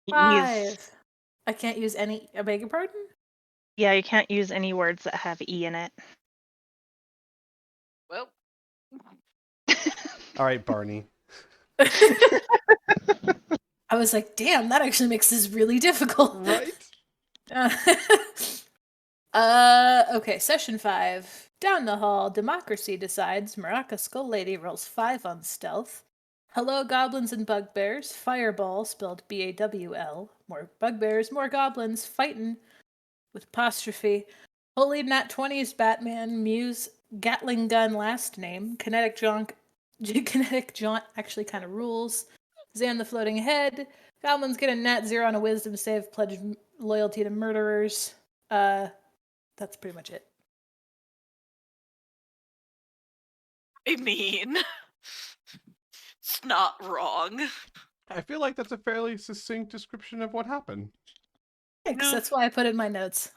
E's. 5. I can't use any. I beg your pardon? Yeah, you can't use any words that have E in it. Well, All right, Barney. I was like, damn, that actually makes this really difficult. Right? Okay, session 5. Down the hall, Democracy decides Maraca Skull Lady rolls 5 on stealth. Hello, goblins and bugbears. Fireball, spelled B-A-W-L. More bugbears, more goblins, fightin' with apostrophe. Holy Nat 20s Batman, Muse, Gatling Gun last name, Kinetic Jaunt, Kinetic Jaunt actually kind of rules. Zan the Floating Head, Goblins get a nat 0 on a Wisdom save, pledge loyalty to murderers. That's pretty much it. I mean, it's not wrong. I feel like that's a fairly succinct description of what happened. Thanks, No. that's why I put it in my notes.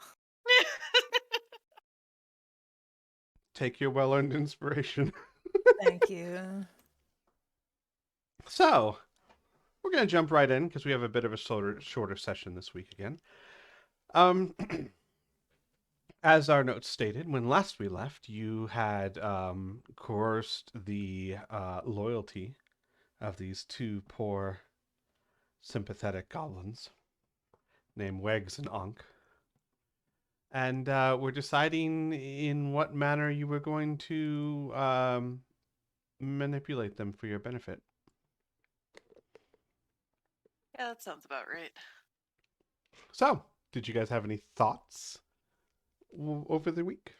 Take your well-earned inspiration. Thank you. So, we're going to jump right in because we have a bit of a shorter session this week again. As our notes stated, when last we left, you had coerced the loyalty of these two poor, sympathetic goblins named Wegs and Ankh. And we're deciding in what manner you were going to manipulate them for your benefit. Yeah, that sounds about right. So, did you guys have any thoughts over the week?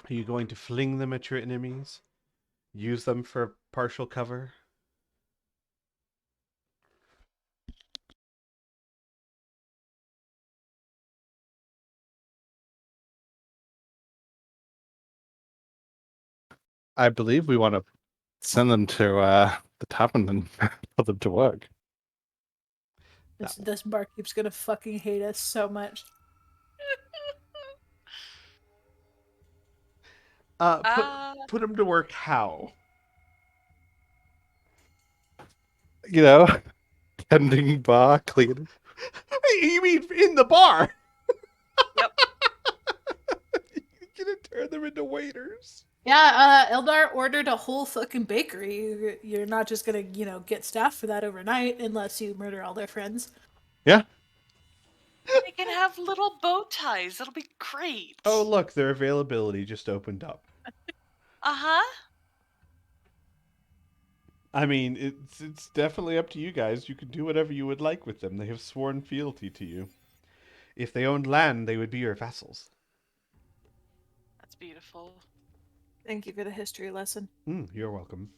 Are you going to fling them at your enemies? Use them for partial cover? I believe we want to send them to the tavern and put them to work. This barkeep's gonna fucking hate us so much. Put them to work how? You know, tending bar, cleaning. You mean in the bar? Yep. You're gonna turn them into waiters? Yeah, Eldar ordered a whole fucking bakery. You're not just gonna, get staff for that overnight unless you murder all their friends. Yeah. They can have little bow ties. It'll be great. Oh, look, their availability just opened up. Uh-huh. I mean, it's definitely up to you guys. You can do whatever you would like with them. They have sworn fealty to you. If they owned land, they would be your vassals. That's beautiful. Thank you for the history lesson. You're welcome.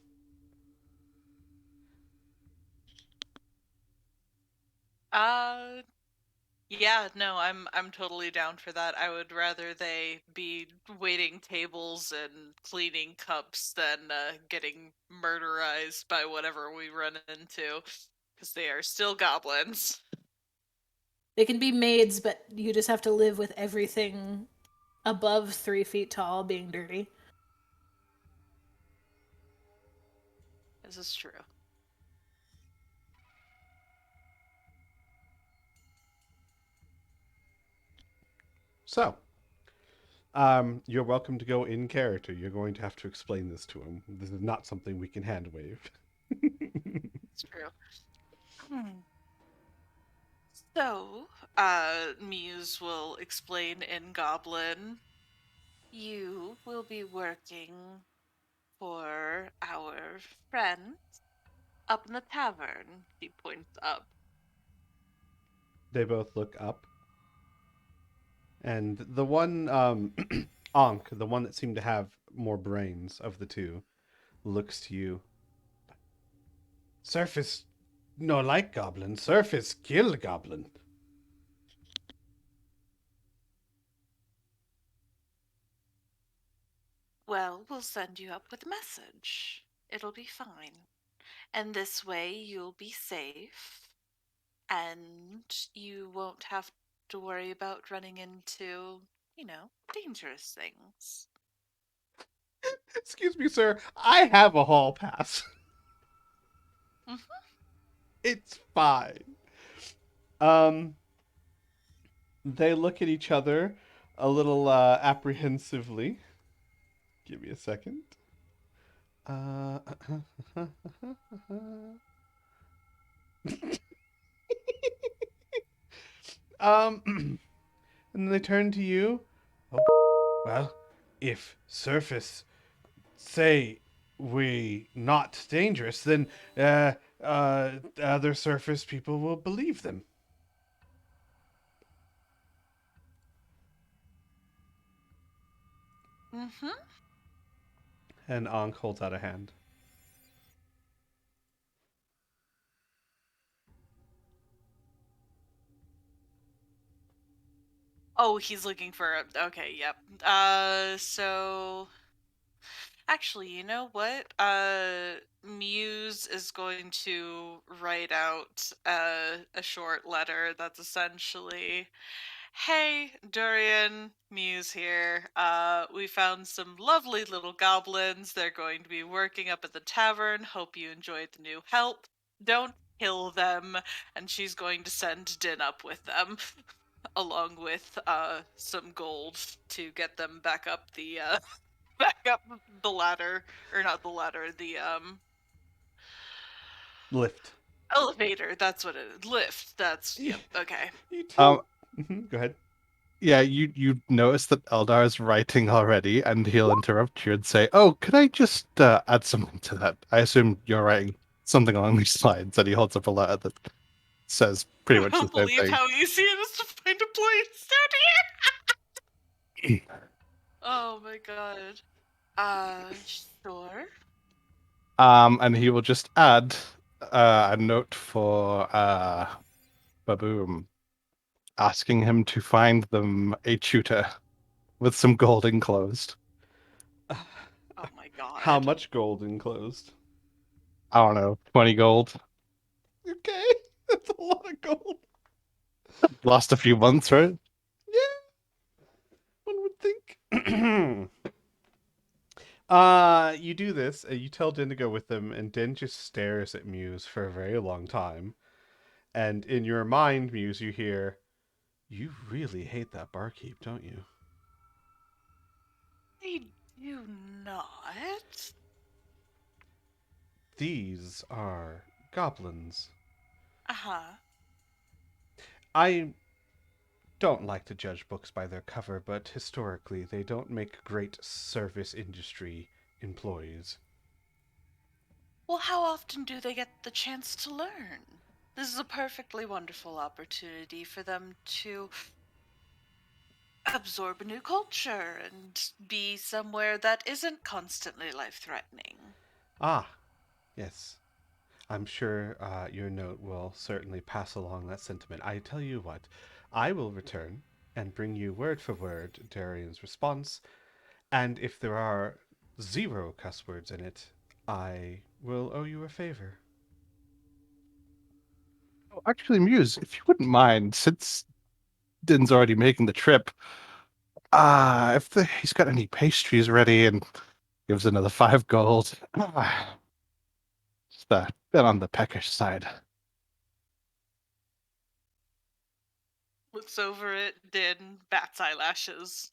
Yeah, no, I'm totally down for that. I would rather they be waiting tables and cleaning cups than getting murderized by whatever we run into, because they are still goblins. They can be maids, but you just have to live with everything above 3 feet tall being dirty. This is true. So, you're welcome to go in character. You're going to have to explain this to him. This is not something we can hand wave. It's true. So, Muse will explain in Goblin. You will be working for our friend up in the tavern. She points up. They both look up. And the one, Ankh, the one that seemed to have more brains of the two, looks to you. Surface no like goblin. Surface kill goblin. Well, we'll send you up with a message. It'll be fine. And this way you'll be safe. And you won't have to worry about running into, dangerous things. Excuse me, sir. I have a hall pass. Mhm. It's fine. They look at each other a little apprehensively. Give me a second. Uh, and then they turn to you. Oh, well, if surface say we not dangerous, then other surface people will believe them. Mm-hmm. And Ankh holds out a hand. Oh, he's looking for okay, yep. So actually, you know what? Muse is going to write out a short letter that's essentially, "Hey, Durian, Muse here. We found some lovely little goblins. They're going to be working up at the tavern. Hope you enjoyed the new help. Don't kill them." And she's going to send Din up with them, along with some gold to get them back up the back up the ladder, or not the ladder, the Lift. elevator. That's what it is. Lift. That's You, yep. Okay. you Um, tell. Mhm, go ahead. yeah, you notice that Eldar is writing already, and he'll interrupt you and say, "Oh, could I just add something to that? I assume you're writing something along these lines." And he holds up a letter that says pretty I much the don't same believe thing. how easy it is to find a place down here. Oh my god. Sure. And he will just add a note for Baboom, asking him to find them a tutor with some gold enclosed. Oh my How god. much gold enclosed? I don't know, 20 gold. Okay, that's a lot of gold. Last a few months, right? Yeah, one would think. You do this, and you tell Din to go with them, and Din just stares at Muse for a very long time. And in your mind, Muse, you hear, "You really hate that barkeep, don't you?" I do not. These are goblins. Uh-huh. I don't like to judge books by their cover, but historically, they don't make great service industry employees. Well, how often do they get the chance to learn? This is a perfectly wonderful opportunity for them to absorb a new culture and be somewhere that isn't constantly life-threatening. Ah, yes. I'm sure your note will certainly pass along that sentiment. I tell you what, I will return and bring you word for word Darian's response, and if there are 0 cuss words in it, I will owe you a favor. Oh, actually, Muse, if you wouldn't mind, since Din's already making the trip, he's got any pastries ready and gives another 5 gold. Just a bit on the peckish side. Looks over at Din, bats eyelashes.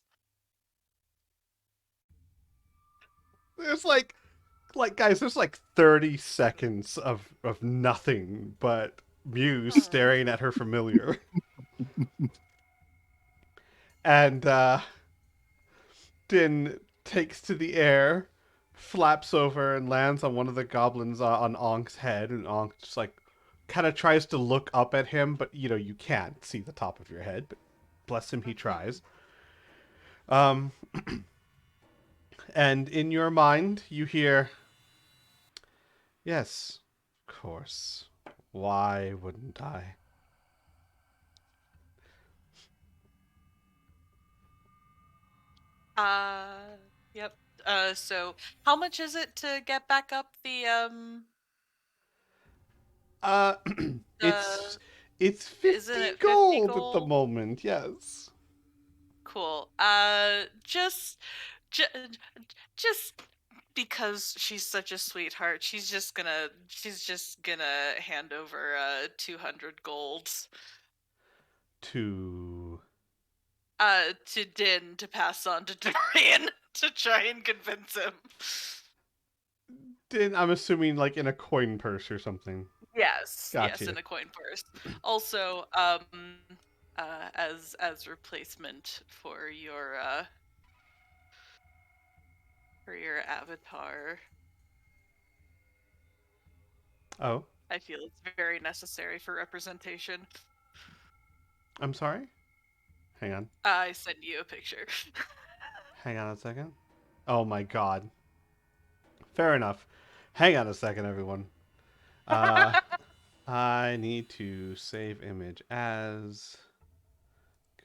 There's like guys, there's like 30 seconds of nothing but Muse Hmm. staring at her familiar. And Din takes to the air, flaps over, and lands on one of the goblins on Ankh's head. And Ankh just like kind of tries to look up at him, but you can't see the top of your head. But bless him, he Mm-hmm. tries. Um, and in your mind, you hear, "Yes, of course. Why wouldn't I?" Yep. So how much is it to get back up Uh, it's the it's isn't 50 it 50 gold at the gold? moment. Yes. Cool. Just because she's such a sweetheart, she's just gonna hand over 200 gold To to Din to pass on to Dorian to try and convince him. I'm assuming like in a coin purse or something. Yes, Got yes, you. in a coin purse. Also, as replacement for your avatar, Oh, I feel it's very necessary for representation. I'm sorry. Hang on. I send you a picture. Hang on a second. Oh my god. Fair enough. Hang on a second, everyone. Uh, I need to save image as.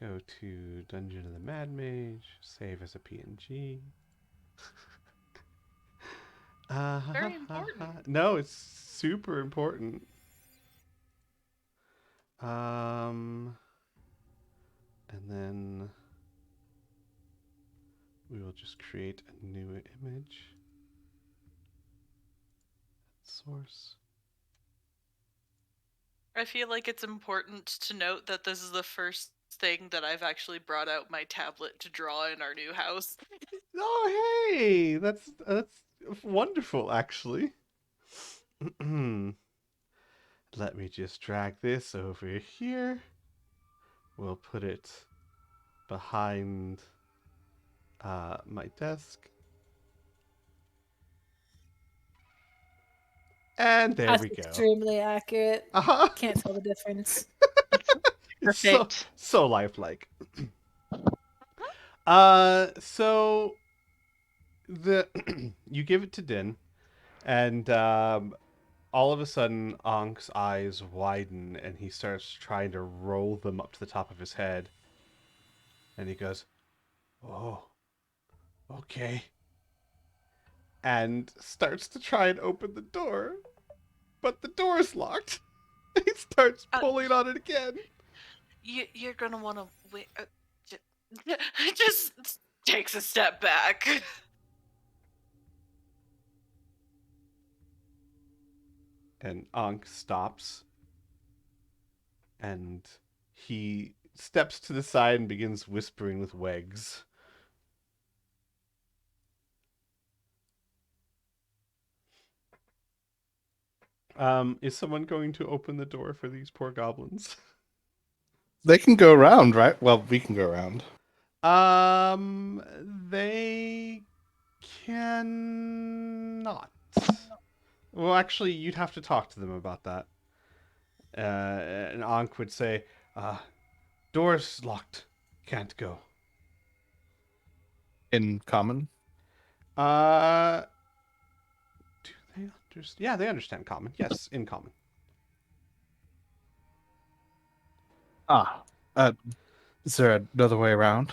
Go to Dungeon of the Mad Mage. Save as a PNG. Very important. No, it's super important. And then we will just create a new image. Source. I feel like it's important to note that this is the first thing that I've actually brought out my tablet to draw in our new house. Oh, hey, that's wonderful, actually. Let me just drag this over here. We'll put it behind my desk. And there That's we go. extremely accurate. Uh-huh. Can't tell the difference. It's Perfect. so lifelike. So the you give it to Din, and all of a sudden, Ank's eyes widen, and he starts trying to roll them up to the top of his head. And he goes, "Oh, okay," and starts to try and open the door, but the door's locked. He starts pulling on it again. You're gonna want to wait. Just takes a step back. And Ankh stops, and he steps to the side and begins whispering with Wegs. Is someone going to open the door for these poor goblins? They can go around, right? Well, we can go around. They cannot. Well, actually, you'd have to talk to them about that. And Ankh would say, door's locked. Can't go. In common. Do they understand? Yeah, they understand common. Yes, in common. Is there another way around?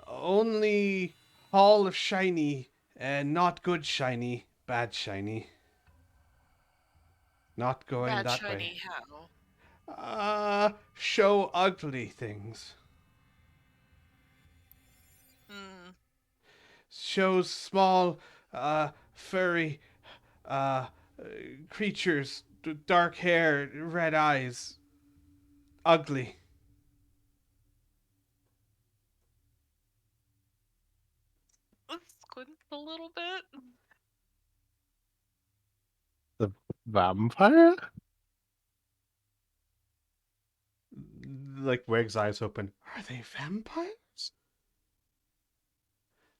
Only Hall of Shiny, and not good shiny, bad shiny. Not going Bad that way. shiny how? Show ugly things. Hmm. Shows small, furry, creatures, dark hair, red eyes. Ugly. Squint a little bit. The vampire? Like Weg's eyes open. Are they vampires?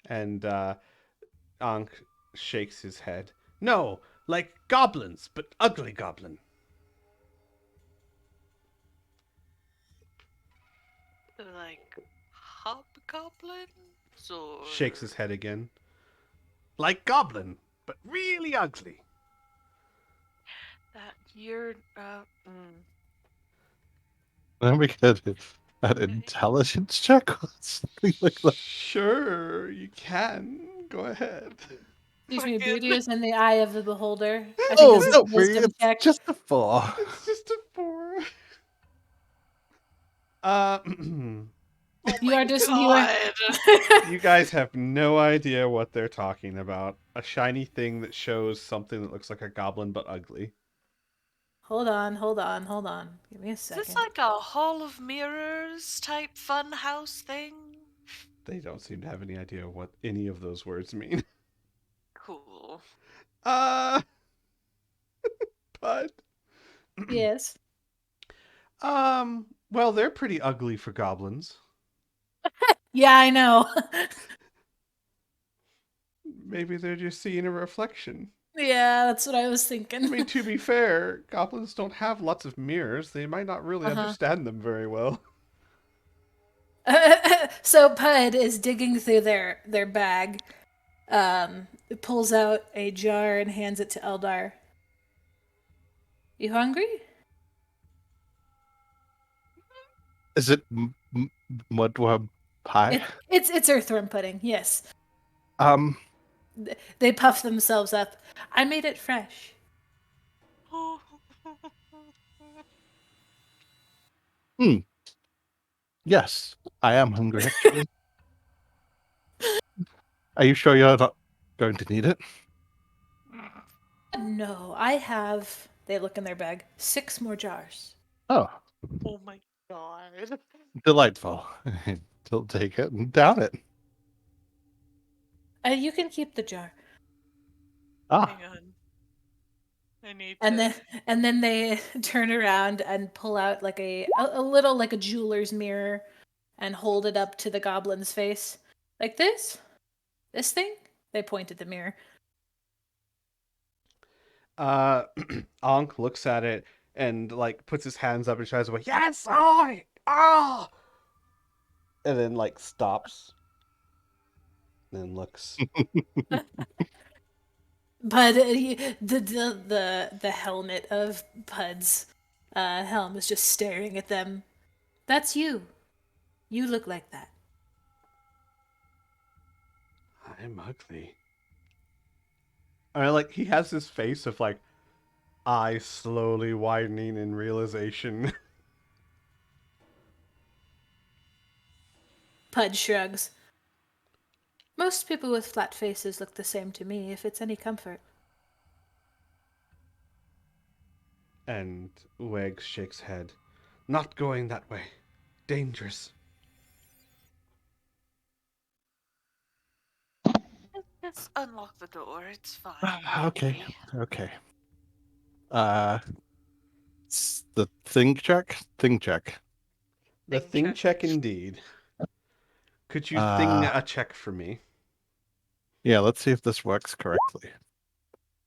And Ankh shakes his head. No, like goblins, but ugly goblin. Like hobgoblins or Shakes his head again. Like goblin, but really ugly. that you're Then we get an intelligence check or something like that. Sure, you can. Go ahead. Excuse me, Fucking- beauty is in the eye of the beholder. I think Oh, this is no, a wisdom it's check. just a 4. It's just a 4. Oh You my are just god. You guys have no idea what they're talking about. A shiny thing that shows something that looks like a goblin but ugly. Hold on. Give me a Is this second. like a Hall of Mirrors type fun house thing? They don't seem to have any idea what any of those words mean. Cool. Uh, but Yes. well, they're pretty ugly for goblins. Yeah, I know. Maybe they're just seeing a reflection. Yeah, that's what I was I thinking. mean, to be fair, goblins don't have lots of mirrors. They might not really Uh-huh. understand them very well. So Pud is digging through their bag, pulls out a jar and hands it to Eldar. You hungry? Is it mudworm pie? It's earthworm pudding. Yes, Um, they puff themselves up. I made it fresh. hmm. Yes, I am hungry actually. Are you sure you're not going to need it? No, I have. They look in their bag. 6 more jars. Oh, Oh my god. delightful. Still take it and down it. You can keep the jar. Ah, Hang on. I need And to. then and then they turn around and pull out like a little like a jeweler's mirror and hold it up to the goblin's face. Like this? This thing? They point at the mirror. Uh, Ankh looks at it and like puts his hands up and tries to yes, I, and then like stops, and then looks. But the helmet of Pud's helm is just staring at them. That's you. You look like that. I'm ugly. I mean, like he has this face of like eyes slowly widening in realization. Pud shrugs. Most people with flat faces look the same to me, if it's any comfort. And Wags shakes head. Not going that way. Dangerous. Just unlock the door. It's fine. okay, Maybe. okay. Uh, the thing check. The thing check indeed. Could you thing Uh, a check for me? yeah. Let's see if this works correctly.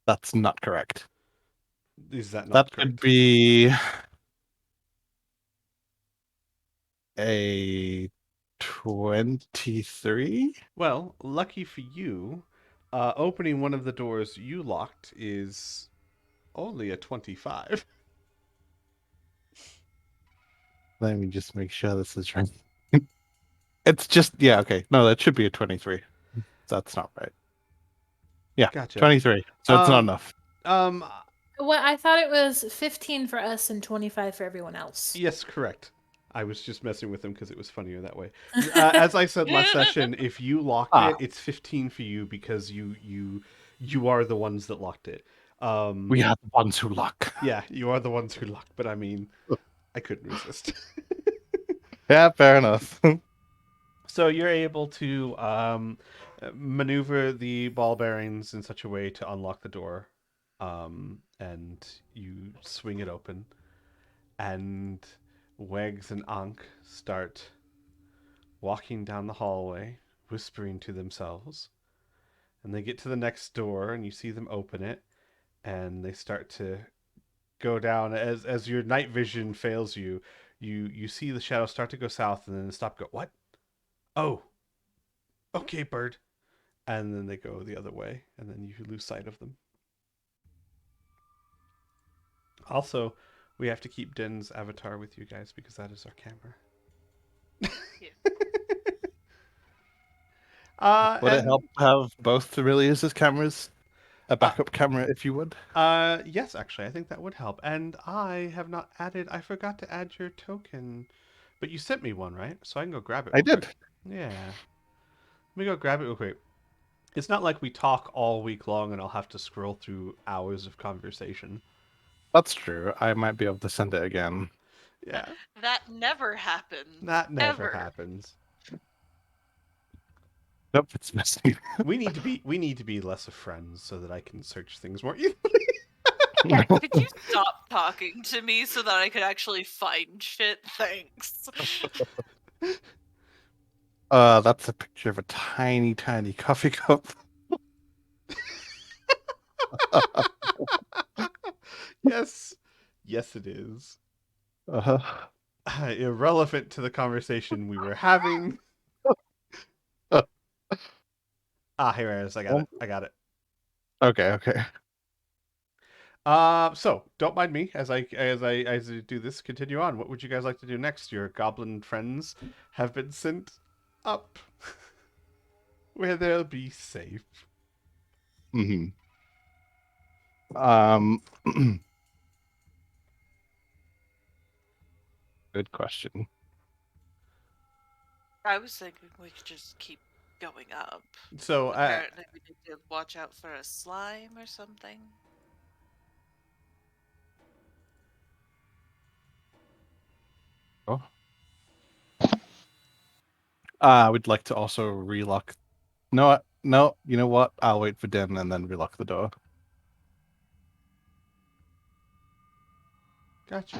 That's not correct. Is that That not could correct? be a 23. Well, lucky for you, opening one of the doors you locked is only a 25. Let me just make sure this is right. It's just yeah. Okay, no, that should be a 23. That's not right. Yeah, Gotcha. 23. So it's not enough. Um, Well, I thought it was 15 for us and 25 for everyone else. yes, correct. I was just messing with them because it was funnier that way. As I said last session, if you locked Ah. it, it's 15 for you because you are the ones that locked it. We are the ones who lock. Yeah, you are the ones who locked, but I mean, I couldn't resist. Yeah, fair enough. So you're able to maneuver the ball bearings in such a way to unlock the door, and you swing it open, and Wags and Ankh start walking down the hallway, whispering to themselves. And they get to the next door, and you see them open it, and they start to go down. As your night vision fails you, you see the shadows start to go south, and then stop. Go what? Oh, okay, bird. And then they go the other way, and then you lose sight of them. Also, we have to keep Den's avatar with you guys because that is our camera. Would it And help to have both the Aurelius's cameras? A backup camera, if you would. yes, actually, I think that would help. And I have not added. I forgot to add your token But you sent me one, right? So I can go grab it. I real did. quick. Yeah. Let me go grab it real quick. It's not like we talk all week long and I'll have to scroll through hours of conversation. That's true. I might be able to send it again. Yeah. That never happens. That never Ever. happens. Nope, it's missing. We need to be less of friends so that I can search things more easily. Yeah, could you stop talking to me so that I could actually find shit? Thanks. That's a picture of a tiny, tiny coffee cup. Yes. Yes, it is. Uh-huh. Irrelevant to the conversation we were having. Here it is. I got it. I got it. Okay. So don't mind me as I do this. Continue on. What would you guys like to do next? Your goblin friends have been sent up where they'll be safe. Mm-hmm. Um, good question. I was thinking we could just keep going up. So Apparently we need to watch out for a slime or something. Oh. I would like to also relock. No, you know what? I'll wait for Den and then relock the door. gotcha.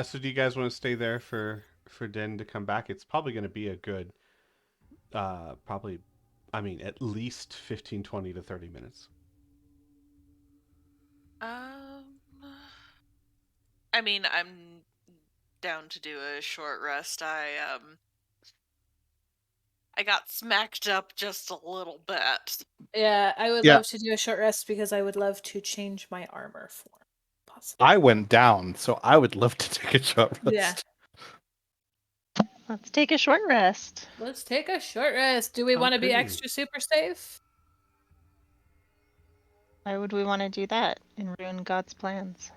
So do you guys want to stay there for Den to come back? It's probably going to be a good, probably, I mean, at least 15, 20 to 30 minutes. I mean, I'm down to do a short rest. I got smacked up just a little bit. Yeah, I would Yeah. love to do a short rest because I would love to change my armor form. Possibly. I went down, so I would love to take a short rest. Yeah. Let's take a short rest. Let's take a short rest. Do we want to be Okay. extra super safe? Why would we want to do that and ruin God's plans?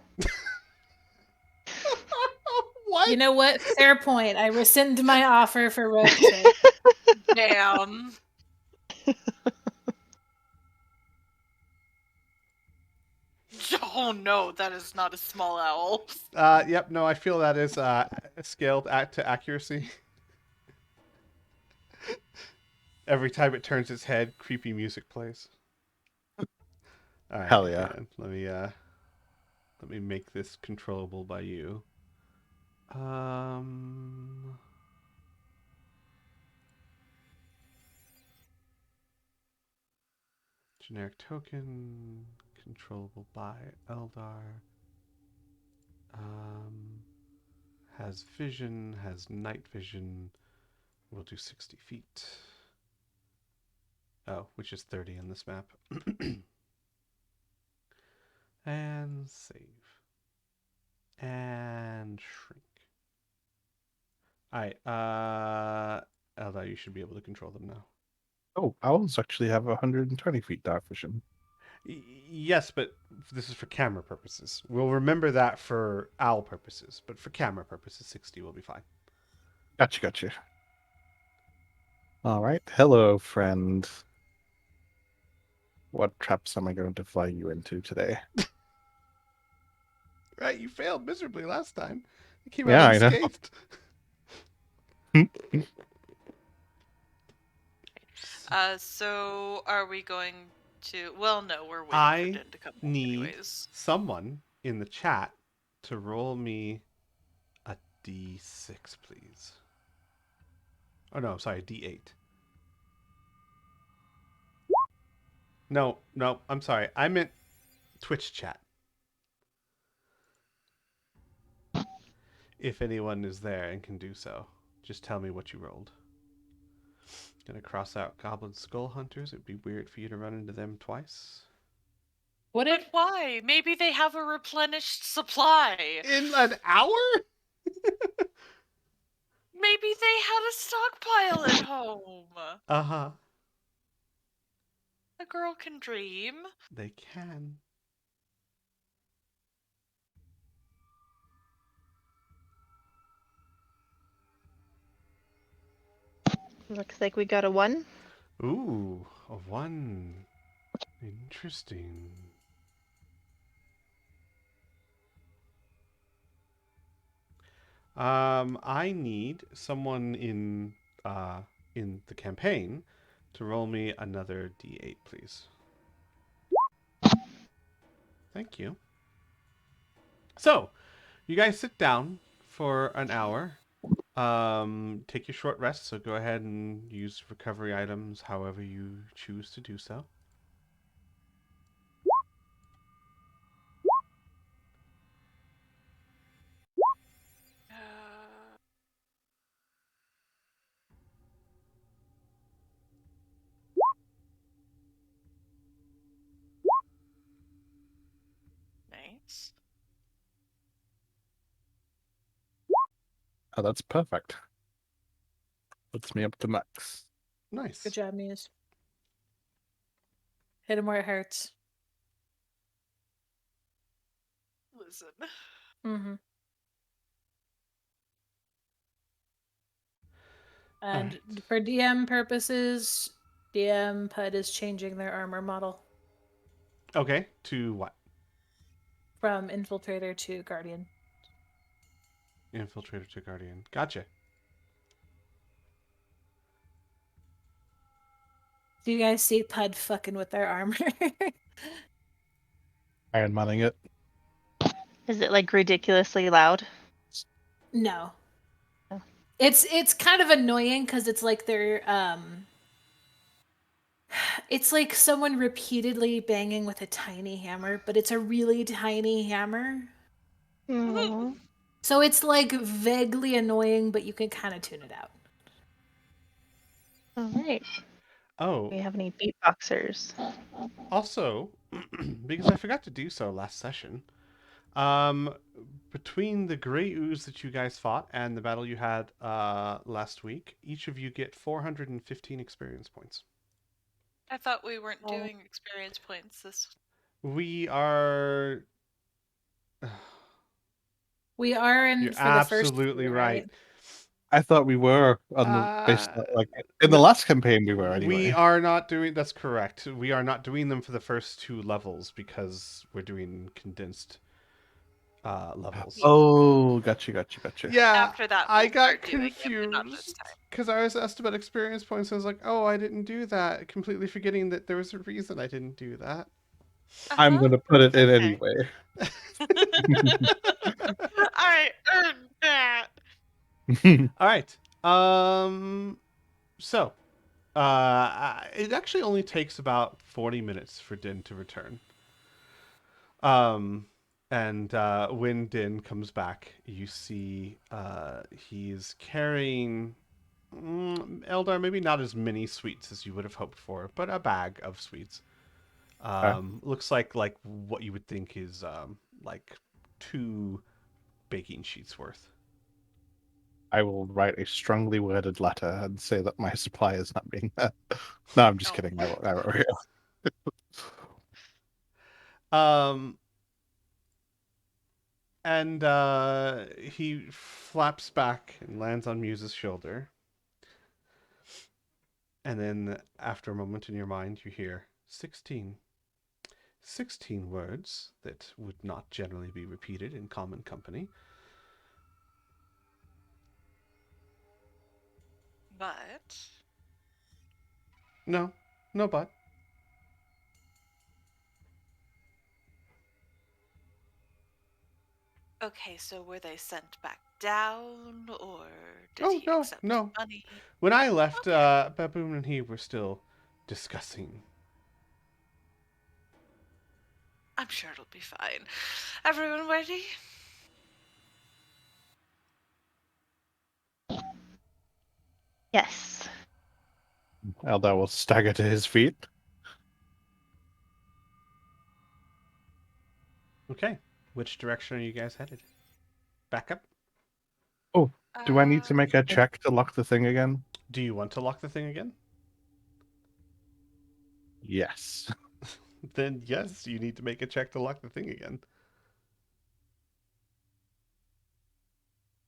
What? You know what? Fair point. I rescind my offer for road trip. Damn. Oh no, that is not a small owl. Yep. No, I feel that is scaled to accuracy. Every time it turns its head, creepy music plays. All right, Hell yeah. let me make this controllable by you. Generic token, controllable by Eldar. Has vision, has night vision. We'll do 60 feet. Oh, which is 30 in this map. And save. And shrink. Alright, Eldar, you should be able to control them now. Oh, owls actually have 120 feet dark vision. Yes, but this is for camera purposes. We'll remember that for owl purposes, but for camera purposes, 60 will be fine. Gotcha. All right. Hello, friend. What traps am I going to fly you into today? Right, you failed miserably last time. You came Yeah, out I know. unscathed. So are we going to? Well, no, we're waiting I for Den to come back need anyways. someone in the chat to roll me a d6, please. Oh no, sorry, d8. No, I'm sorry. I meant Twitch chat. If anyone is there and can do so, just tell me what you rolled. Gonna cross out Goblin Skull Hunters. It'd be weird for you to run into them twice. What But if why? Maybe they have a replenished supply. In an hour? Maybe they had a stockpile at home. Uh-huh. A girl can dream. They can. Looks like we got a 1. Ooh, a 1. Interesting. I need someone in the campaign to roll me another D8, please. Thank you. So, you guys sit down for an hour. Take your short rest, so go ahead and use recovery items however you choose to do so. Nice. Oh, that's perfect. Puts me up to max. Nice. Good job, Muse. Hit him where it hurts. Listen. Mm-hmm. All And right. for DM purposes, DM Pud is changing their armor model Okay, to what? from Infiltrator to Guardian. Infiltrator to Guardian. Gotcha. Do you guys see Pud fucking with their armor? Iron Manning it. Is it like ridiculously loud? No. Oh. It's kind of annoying because it's like they're it's like someone repeatedly banging with a tiny hammer, but it's a really tiny hammer. Aw. So it's like vaguely annoying, but you can kind of tune it out. All right. Oh, Do we have any beatboxers? also, because I forgot to do so last session, um, between the gray ooze that you guys fought and the battle you had last week, each of you get 415 experience points. I thought we weren't Oh. doing experience points this. We are. We are in You're for the first absolutely few, right. I thought we were on the based Uh, like in the no, last campaign we were we anyway. are not doing. That's correct. We are not doing them for the first 2 levels because we're doing condensed levels. Oh, gotcha. Yeah, After that, I we'll got start doing it, but not this confused time. because I was asked about experience points. I was like, "Oh, I didn't do that," completely forgetting that there was a reason I didn't do that. I'm gonna put it in Okay. anyway. I earned that. All right. So, it actually only takes about 40 minutes for Din to return. Um, and when Din comes back, you see he's carrying Eldar, maybe not as many sweets as you would have hoped for, but a bag of sweets. Looks like what you would think is like 2 baking sheets worth. I will write a strongly worded letter and say that my supply is not being met. No, I'm just Oh. kidding. I won't. Um, and he flaps back and lands on Muse's shoulder. And then, after a moment in your mind, you hear 16. 16 words that would not generally be repeated in common company. But No, no but. okay, so were they sent back down, or did Oh, he no, accept no. money? When I left, Okay, Baboon and he were still discussing. I'm sure it'll be fine. Everyone ready? Yes. Eldar will stagger to his feet. Okay, which direction are you guys headed? Back up? Oh, do I need to Uh, make a check to lock the thing again? Do you want to lock the thing again? Yes. Then yes, you need to make a check to lock the thing again.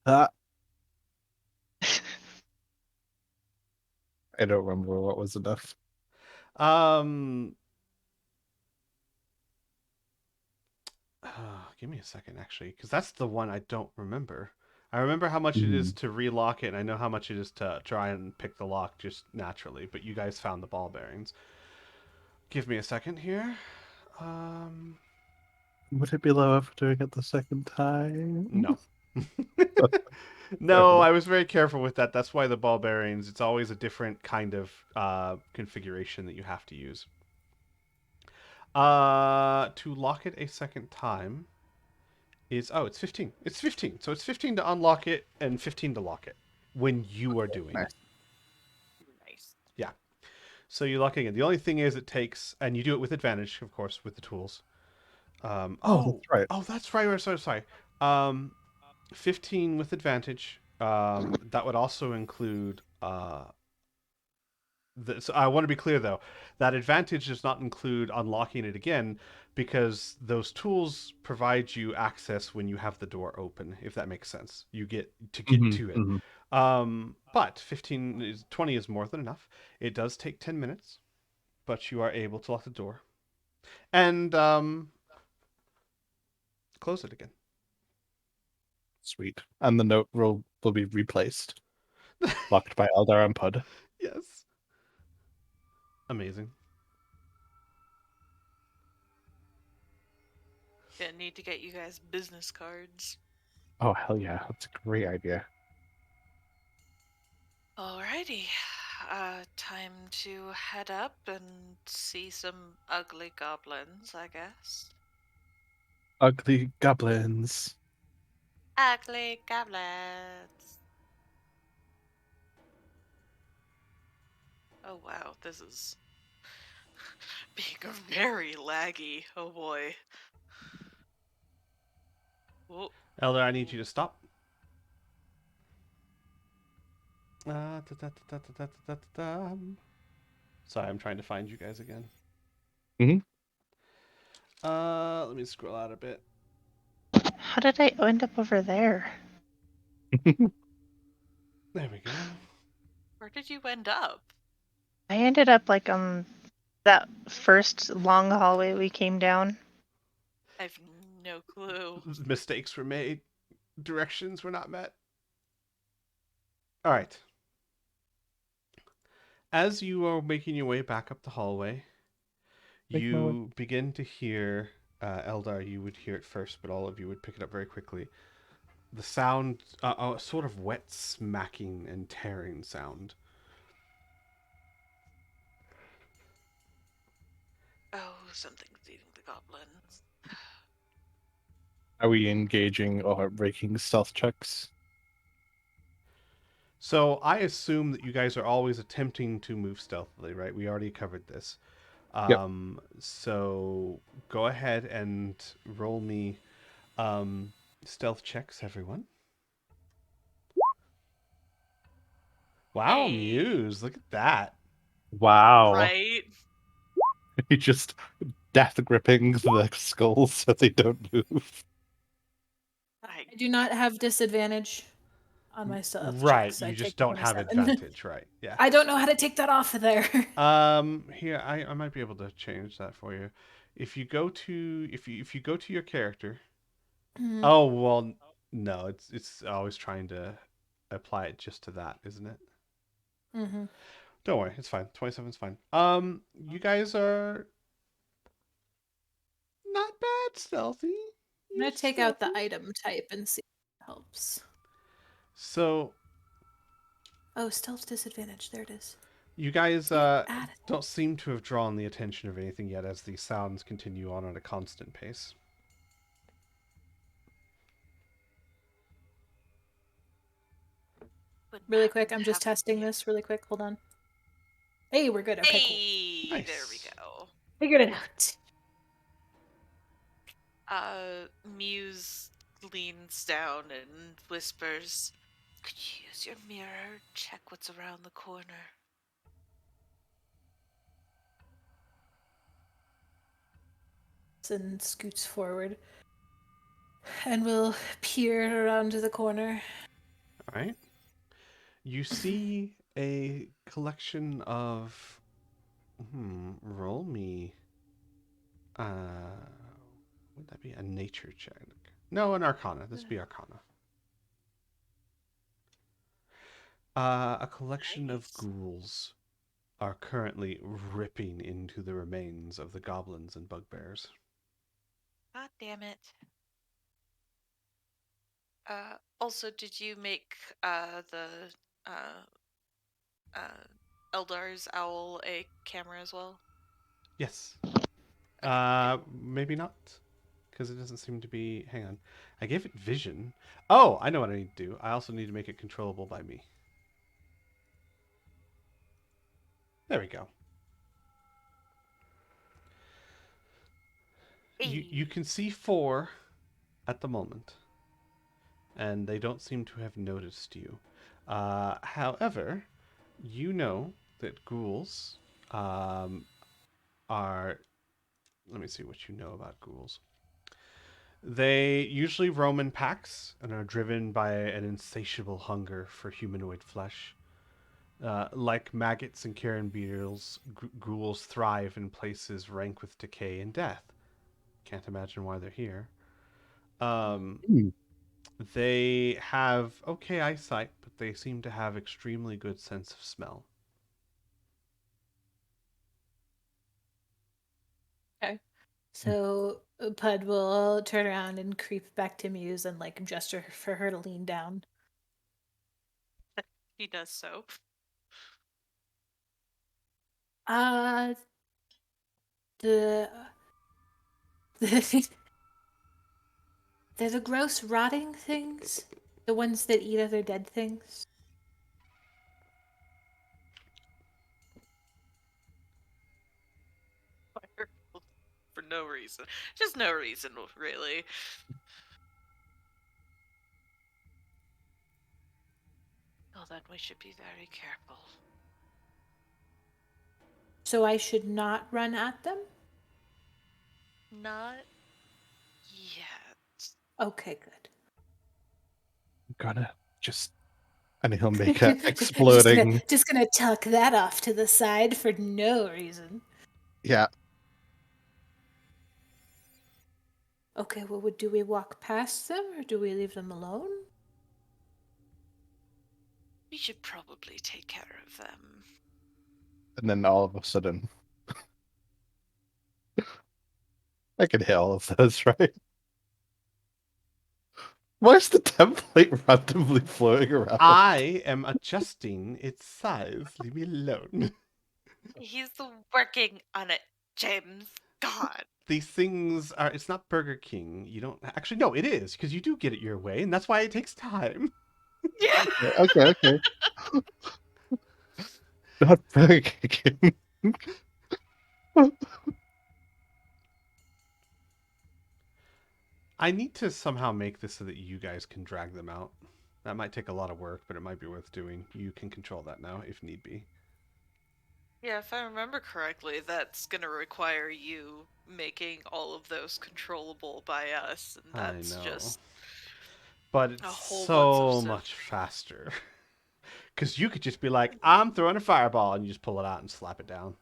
Uh, I don't remember what was enough. Give me a second, actually, because that's the one I don't remember. I remember how much it is Mhm. to relock it, and I know how much it is to try and pick the lock just naturally. But you guys found the ball bearings. Give me a second here. Um, Would it be lower for doing it the second time? no. Fair No, enough. I was very careful with that. That's why the ball bearings, it's always a different kind of configuration that you have to use. To lock it a second time is, oh, it's 15. It's 15. So it's 15 to unlock it and 15 to lock it when you are doing it. Nice. Nice. Yeah. So you lock it again. The only thing is it takes, and you do it with advantage, of course, with the tools. Oh, that's right. Oh, that's right. So sorry. Um, 15 with advantage. That would also include so I want to be clear though, that advantage does not include unlocking it again because those tools provide you access when you have the door open, if that makes sense. You get to get to it. Mhm. But 20 is more than enough. It does take 10 minutes, but you are able to lock the door and close it again. Sweet. And the note will be replaced. Locked by Eldar and Pud. Yes. Amazing. Gonna need to get you guys business cards. Oh, hell yeah. That's a great idea. Alrighty. Time to head up and see some ugly goblins, I guess. Ugly goblins. Ugly goblins. Oh wow, this is being very laggy. Oh boy. Whoa. Elder, I need you to stop. Da, da, da, da, da, da, da, da, da. Sorry, I'm trying to find you guys again. Mhm. Let me scroll out a bit. How did I end up over there? There we go. Where did you end up? I ended up like on that first long hallway we came down. I've no clue. Mistakes were made. Directions were not met. All right. As you are making your way back up the hallway, Make my way. you begin to hear, Eldar, you would hear it first, but all of you would pick it up very quickly. The sound, a sort of wet smacking and tearing sound. Oh, something's eating the goblins. Are we engaging or breaking stealth checks? So I assume that you guys are always attempting to move stealthily, right? We already covered this. Yep. So go ahead and roll me stealth checks, everyone. Wow, Hey. Muse, look at that. Wow. Right? You just death gripping the skulls so they don't move. I I do not have disadvantage on my stealth Right, checks. I you take just don't have 27. advantage, right? Yeah. I don't know how to take that off of there. Here I might be able to change that for you. If you go to if you go to your character. Mhm. Oh, well, no, it's always trying to apply it just to that, isn't it? Mhm. Don't worry, it's fine. 27's fine. You guys are not bad stealthy. I'm You're gonna take out the stealthy. item type and see if it helps. So Oh, stealth disadvantage. There it is. you guys See, it added. don't seem to have drawn the attention of anything yet as these sounds continue on at a constant pace. wouldn't Really happen quick, to I'm just have testing any- this really quick. Hold on. Hey, we're good. Okay, cool. Hey, there we Nice. go. Figured it out. Muse leans down and whispers, "Could you use your mirror? Check what's around the corner." And scoots forward. And we'll peer around to the corner. All right. You see a collection of roll me would that be a nature check? No, an arcana. This would be arcana. A collection of Nice. ghouls are currently ripping into the remains of the goblins and bugbears. God damn it. Also, did you make the uh, uh, Eldar's owl a camera as well? Yes. Okay, good. Maybe not, because it doesn't seem to be. Hang on, I gave it vision. Oh, I know what I need to do. I also need to make it controllable by me. There we go. You Hey. can see 4 at the moment, and they don't seem to have noticed you. However, you know that ghouls are. Let me see what you know about ghouls. They usually roam in packs and are driven by an insatiable hunger for humanoid flesh. Like maggots and carrion beetles, ghouls thrive in places rank with decay and death. Can't imagine why they're here. Um, Hmm. they have okay eyesight, but they seem to have extremely good sense of smell. Okay. So Pud will turn around and creep back to Muse and like gesture for her to lean down. He does so. Uh the the they're the gross rotting things. The ones that eat other dead things. For no reason. Just no reason, really. Well, then we should be very careful. So I should not run at them? Not yet. Okay, good. Gonna just, and he'll make a just gonna exploding. just gonna tuck that off to the side for no reason. Yeah, Okay, well, do we walk past them or do we leave them alone? We should probably take care of them. and then all of a sudden, I can hit all of those, right? Why is the template randomly floating around? I am adjusting its size. Leave me alone. He's working on it, James. God. These things are. It's not Burger King. You don't actually. No, it is because you do get it your way, and that's why it takes time. Yeah. Okay. Not very kicking. I need to somehow make this so that you guys can drag them out. That might take a lot of work, but it might be worth doing. You can control that now if need be. Yeah, if I remember correctly, that's gonna require you making all of those controllable by us, and I that's know. just But a it's whole bunch of so stuff. much faster. Because you could just be like, I'm throwing a fireball, and you just pull it out and slap it down.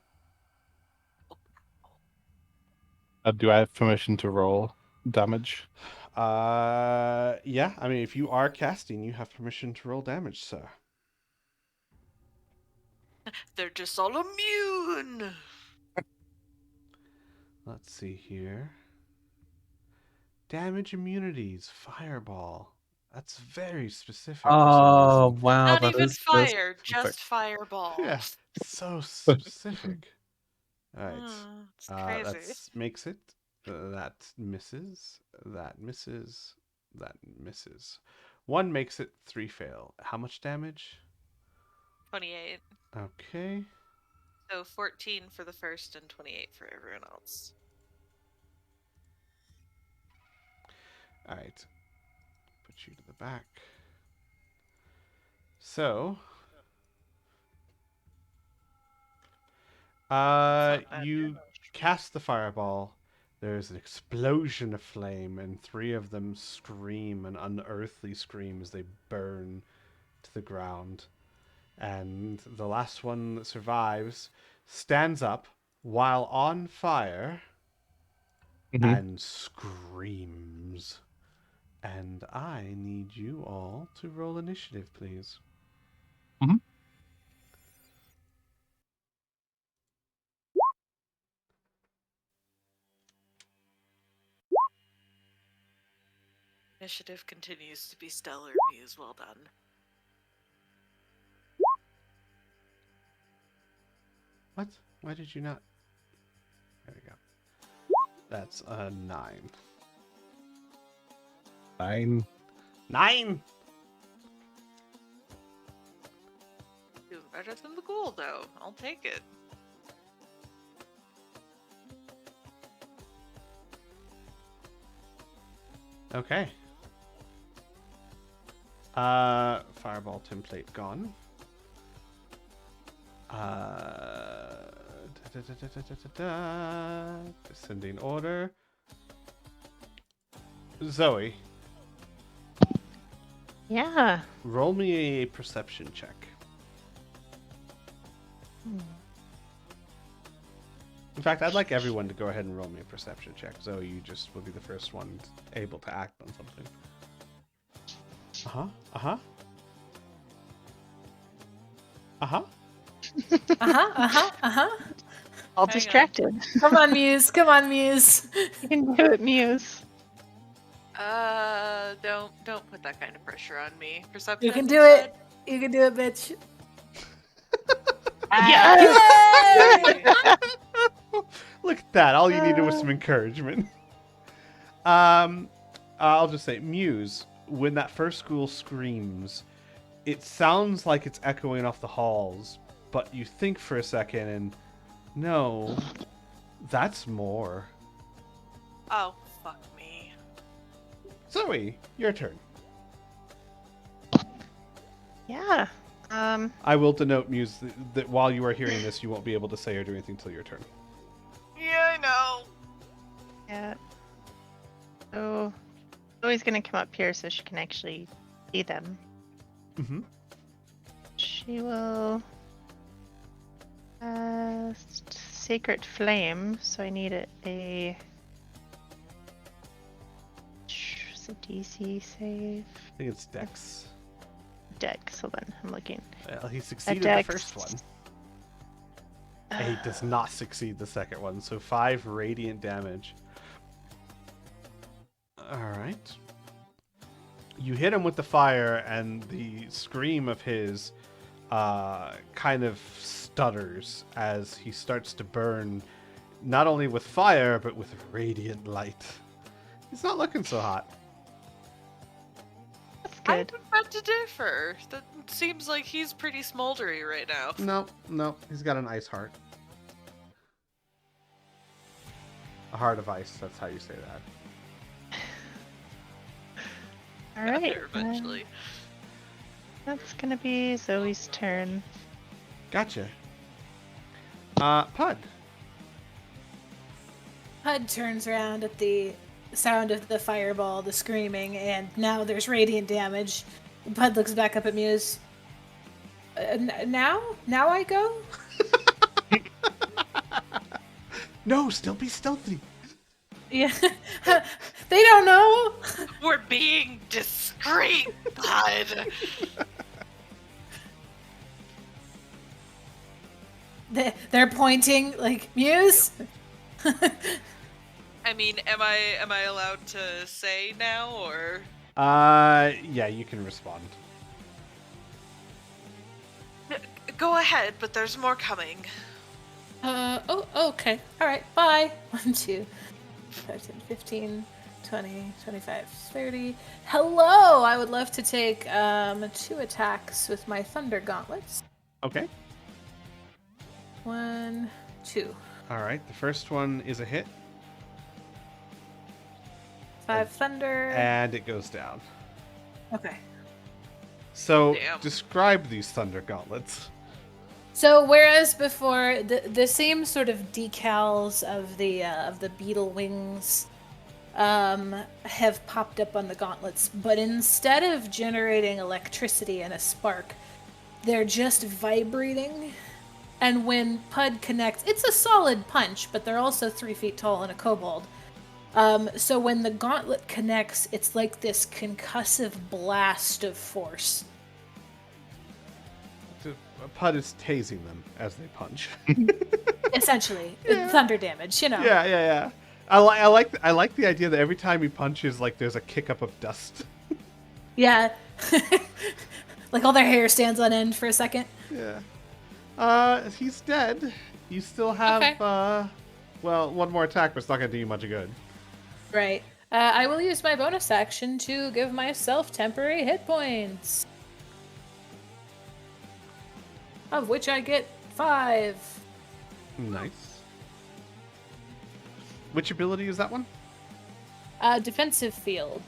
Do I have permission to roll damage? Yeah. I mean, if you are casting, you have permission to roll damage, sir. They're just all immune. Let's see here. Damage immunities, fireball. That's very specific for some Oh reason. wow, Not that even is fire, perfect. just fireball. Yeah, so specific. All right. It's crazy. That's makes it. That misses. That misses. That misses. One makes it. 3 fail. How much damage? 28. Okay. So 14 for the first and 28 for everyone else. All right. Put you to the back. So, That's not bad you damage. cast the fireball. There's an explosion of flame, and 3 of them scream an unearthly scream as they burn to the ground. And the last one that survives stands up while on fire Mhm. and screams. And I need you all to roll initiative, please. Mhm. Initiative continues to be stellar, Muse. Well done. What? Why did you not? There we go. That's a 9. 9. 9! Doing better than the ghoul, though. I'll take it. Okay. Fireball template gone. Descending order. Zoe, Yeah. roll me a perception check. In fact, I'd like everyone to go ahead and roll me a perception check. Zoe, you just will be the first one able to act on something. Uh-huh. Uh-huh. Uh-huh. All Hang on. distracted. Come on, Muse. Come on, Muse. You can do it, Muse. Don't put that kind of pressure on me. Perception. You can do it. You can do it, bitch. Yes! Yay! Look at that. All you needed was some encouragement. I'll just say, Muse, when that first school screams, it sounds like it's echoing off the halls, but you think for a second and no, that's more. Oh, fuck me. Zoe, your turn. Yeah. I will denote, Muse, that while you are hearing this, you won't be able to say or do anything till your turn. Yeah, I know. Yeah. So, Zoe's gonna come up here so she can actually see them. Mm-hmm. She will cast Sacred Flame, so I need a is it DC save? I think it's Dex. Dex, so then I'm looking. Well, he succeeded the Dex. first one. And he does not succeed the second one, so 5 radiant damage. Alright. You hit him with the fire, and the scream of his kind of stutters as he starts to burn, not only with fire, but with radiant light. He's not looking so hot. That's I good. would beg to differ. That seems like he's pretty smoldery right now. No, he's got an ice heart. A heart of ice, that's how you say that. All Got right. there eventually. That's gonna be Zoe's turn. Gotcha. Pud. Hud turns around at the sound of the fireball, the screaming, and now there's radiant damage. Pud looks back up at Muse. Now? Now I go? No, still be stealthy. Yeah. They don't know. We're being discreet, bud. They're pointing like, Muse? I mean, am I allowed to say now, or Yeah, you can respond. go ahead? But there's more coming. Oh, okay. All right, bye. 1, 2, 5, 10, 15, 20, 25, 30. Hello! I would love to take 2 attacks with my Thunder Gauntlets. Okay. 1, 2. All right. The first one is a hit, 5 Thunder. and it goes down. Okay. So, Damn. describe these thunder gauntlets. So whereas before the same sort of decals of the beetle wings have popped up on the gauntlets, but instead of generating electricity and a spark, they're just vibrating. And when Pud connects, it's a solid punch, but they're also 3 feet tall and a kobold. So when the gauntlet connects, it's like this concussive blast of force. Pud is tasing them as they punch. Essentially, Yeah. thunder damage, you know. Yeah. I like the idea that every time he punches, like there's a kick up of dust. Yeah. Like all their hair stands on end for a second. Yeah. He's dead. You still have Okay. well, one more attack, but it's not gonna do you much good. Right. I will use my bonus action to give myself temporary hit points. Of which I get 5. Nice. Which ability is that one? Defensive field.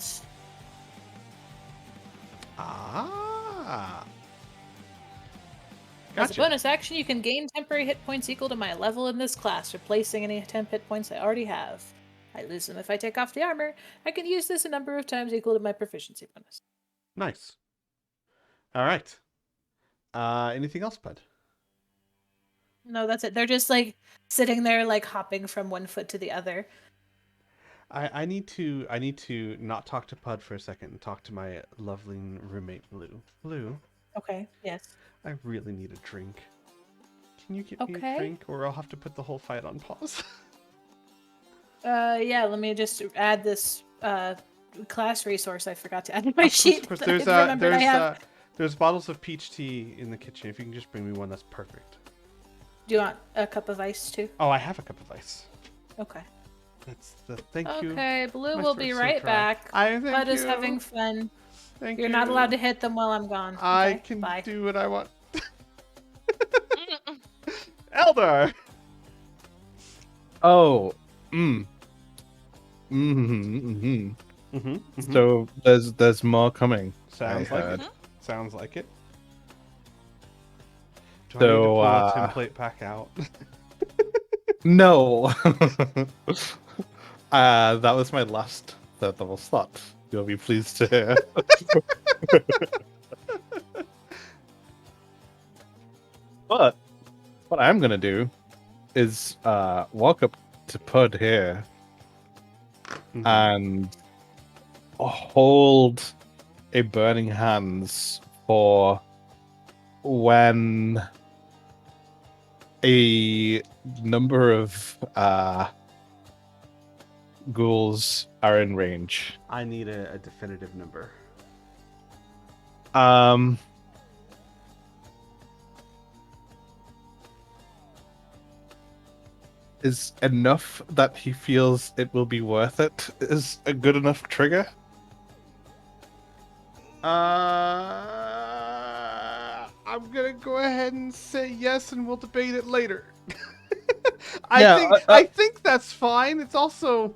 Ah. As a Gotcha. bonus action, you can gain temporary hit points equal to my level in this class, replacing any temp hit points I already have. I lose them if I take off the armor. I can use this a number of times equal to my proficiency bonus. Nice. All right. Anything else, Bud? No, that's it. They're just like sitting there, like hopping from one foot to the other. I need to not talk to Pud for a second and talk to my lovely roommate Blue. Blue, Okay. Yes. I really need a drink. Can you get me Okay. a drink, or I'll have to put the whole fight on pause? Yeah. Let me just add this class resource. I forgot to add to my Of sheet. course, that I remembered I have. there's bottles of peach tea in the kitchen. If you can just bring me one, that's perfect. Do you want a cup of ice too? Oh, I have a cup of ice. Okay. That's the thank you. Okay, Blue My will be throat's so right dry. back. Thank Bud is you. having fun. Thank You're you. not allowed to hit them while I'm gone. I Okay, can bye. do what I want. Eldar. Oh. Mm-hmm. Mm-hmm. So there's more coming. Sounds I like heard. it. Sounds like it. Do I need to So, pull a template pack out? No. That was my last third level slot. You'll be pleased to hear. But what I'm gonna do is walk up to Pud here and hold a burning hands for when a number of ghouls are in range. I need a definitive number. Is enough that he feels it will be worth it is a good enough trigger? I'm gonna go ahead and say yes, and we'll debate it later. Yeah, I think that's fine. It's also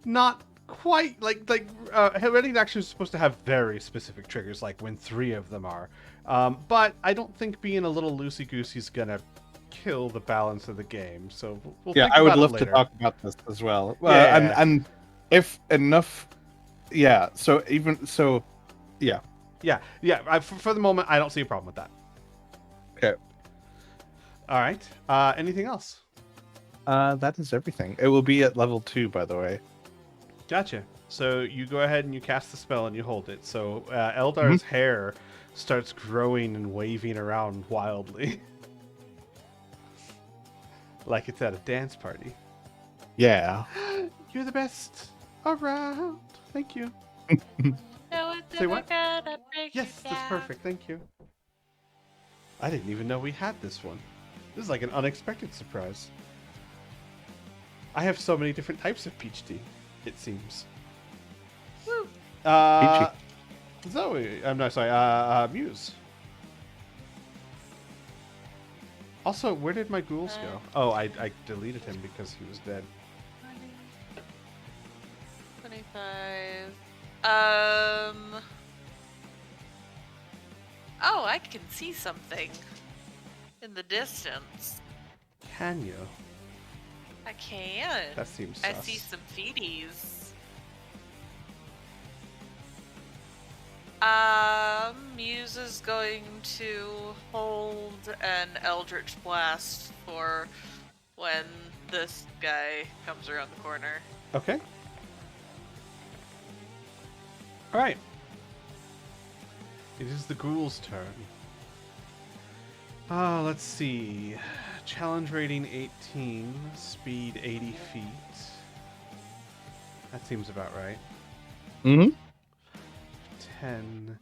not quite like hereditary action is supposed to have very specific triggers, like when 3 of them are. But I don't think being a little loosey goosey is gonna kill the balance of the game. So we'll Yeah, think I would about it love to later. talk about this as well. Yeah. And if enough, yeah. So even so, yeah. Yeah. For the moment, I don't see a problem with that. Okay. All right. Anything else? That is everything. It will be at level 2, by the way. Gotcha. So you go ahead and you cast the spell and you hold it. So Eldar's hair starts growing and waving around wildly. Like it's at a dance party. Yeah. You're the best around. Thank you. No one's Say ever what? gonna break you Yes, that's down. perfect. Thank you. I didn't even know we had this one. This is like an unexpected surprise. I have so many different types of peach tea, it seems. Woo. Zoe, I'm not sorry, Muse. Also, where did my ghouls go? Oh, I deleted him because he was dead. 25. Oh, I can see something in the distance. Can you? I can. That seems I sus. see some feeties. Muse is going to hold an Eldritch Blast for when this guy comes around the corner. Okay. All right. It is the ghoul's turn. Let's see. Challenge rating 18, speed 80 feet. That seems about right. Mm-hmm. 10,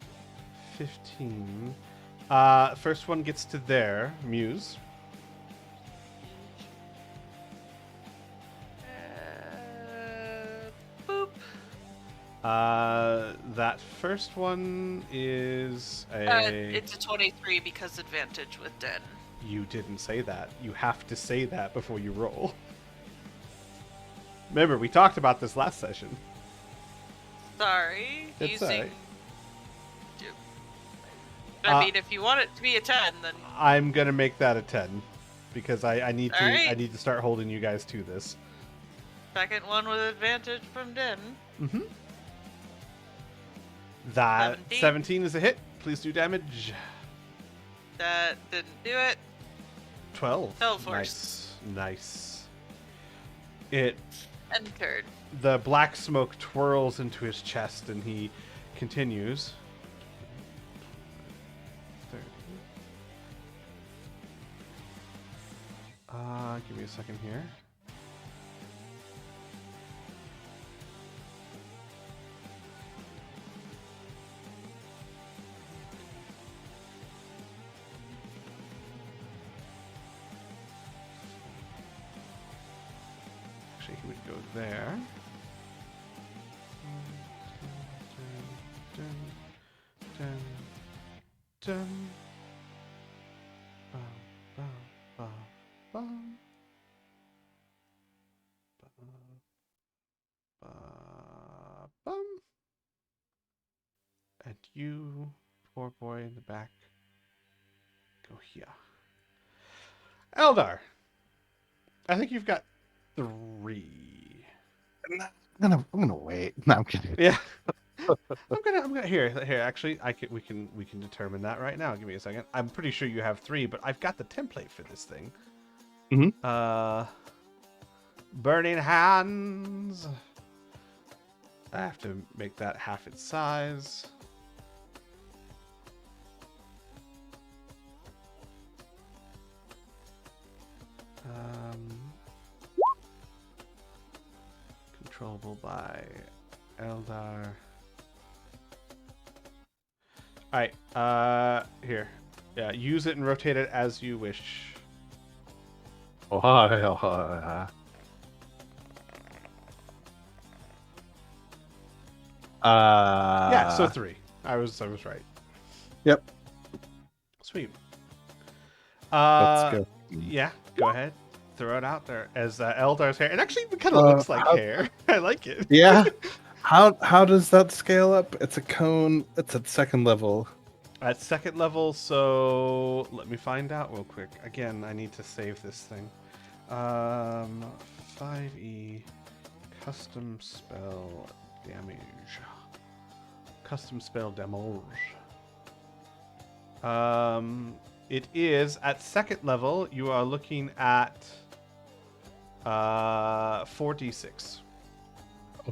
15. First one gets to there, Muse. Boop. That first one is a... It's a 23 because advantage with Den. You didn't say that. You have to say that before you roll. Remember, we talked about this last session. Sorry. It's using. alright. I mean, if you want it to be a 10, then I'm gonna make that a 10 because I need to Alright. I need to start holding you guys to this. second one with advantage from Den. Mm-hmm. That 17. 17 is a hit. Please do damage. That didn't do it. 12. Teleforce. Nice. It Entered. the black smoke twirls into his chest and he continues. 30. Give me a second here. Actually, he would go there. Dun, dun, dun, dun. Bum, bum, bum, bum. Bum. And you, poor boy in the back, go here. Eldar, I think you've got 3. I'm gonna wait. No, I'm kidding. Yeah. I'm gonna here. Actually, we can determine that right now. Give me a second. I'm pretty sure you have 3, but I've got the template for this thing. Mhm. Burning hands. I have to make that half its size. Controllable by Eldar. Alright, here. Yeah, use it and rotate it as you wish. Oh, hi, oh, hi. Yeah, so 3. I was right. Yep. Sweet. Let's go. Yeah, go ahead. Throw it out there as Eldar's hair. It actually kind of looks like hair. I like it. Yeah. How does that scale up? It's a cone. It's at 2nd level. At 2nd level, so let me find out real quick. Again, I need to save this thing. 5e custom spell damage. Custom spell damage. It is at 2nd level. You are looking at 4d6.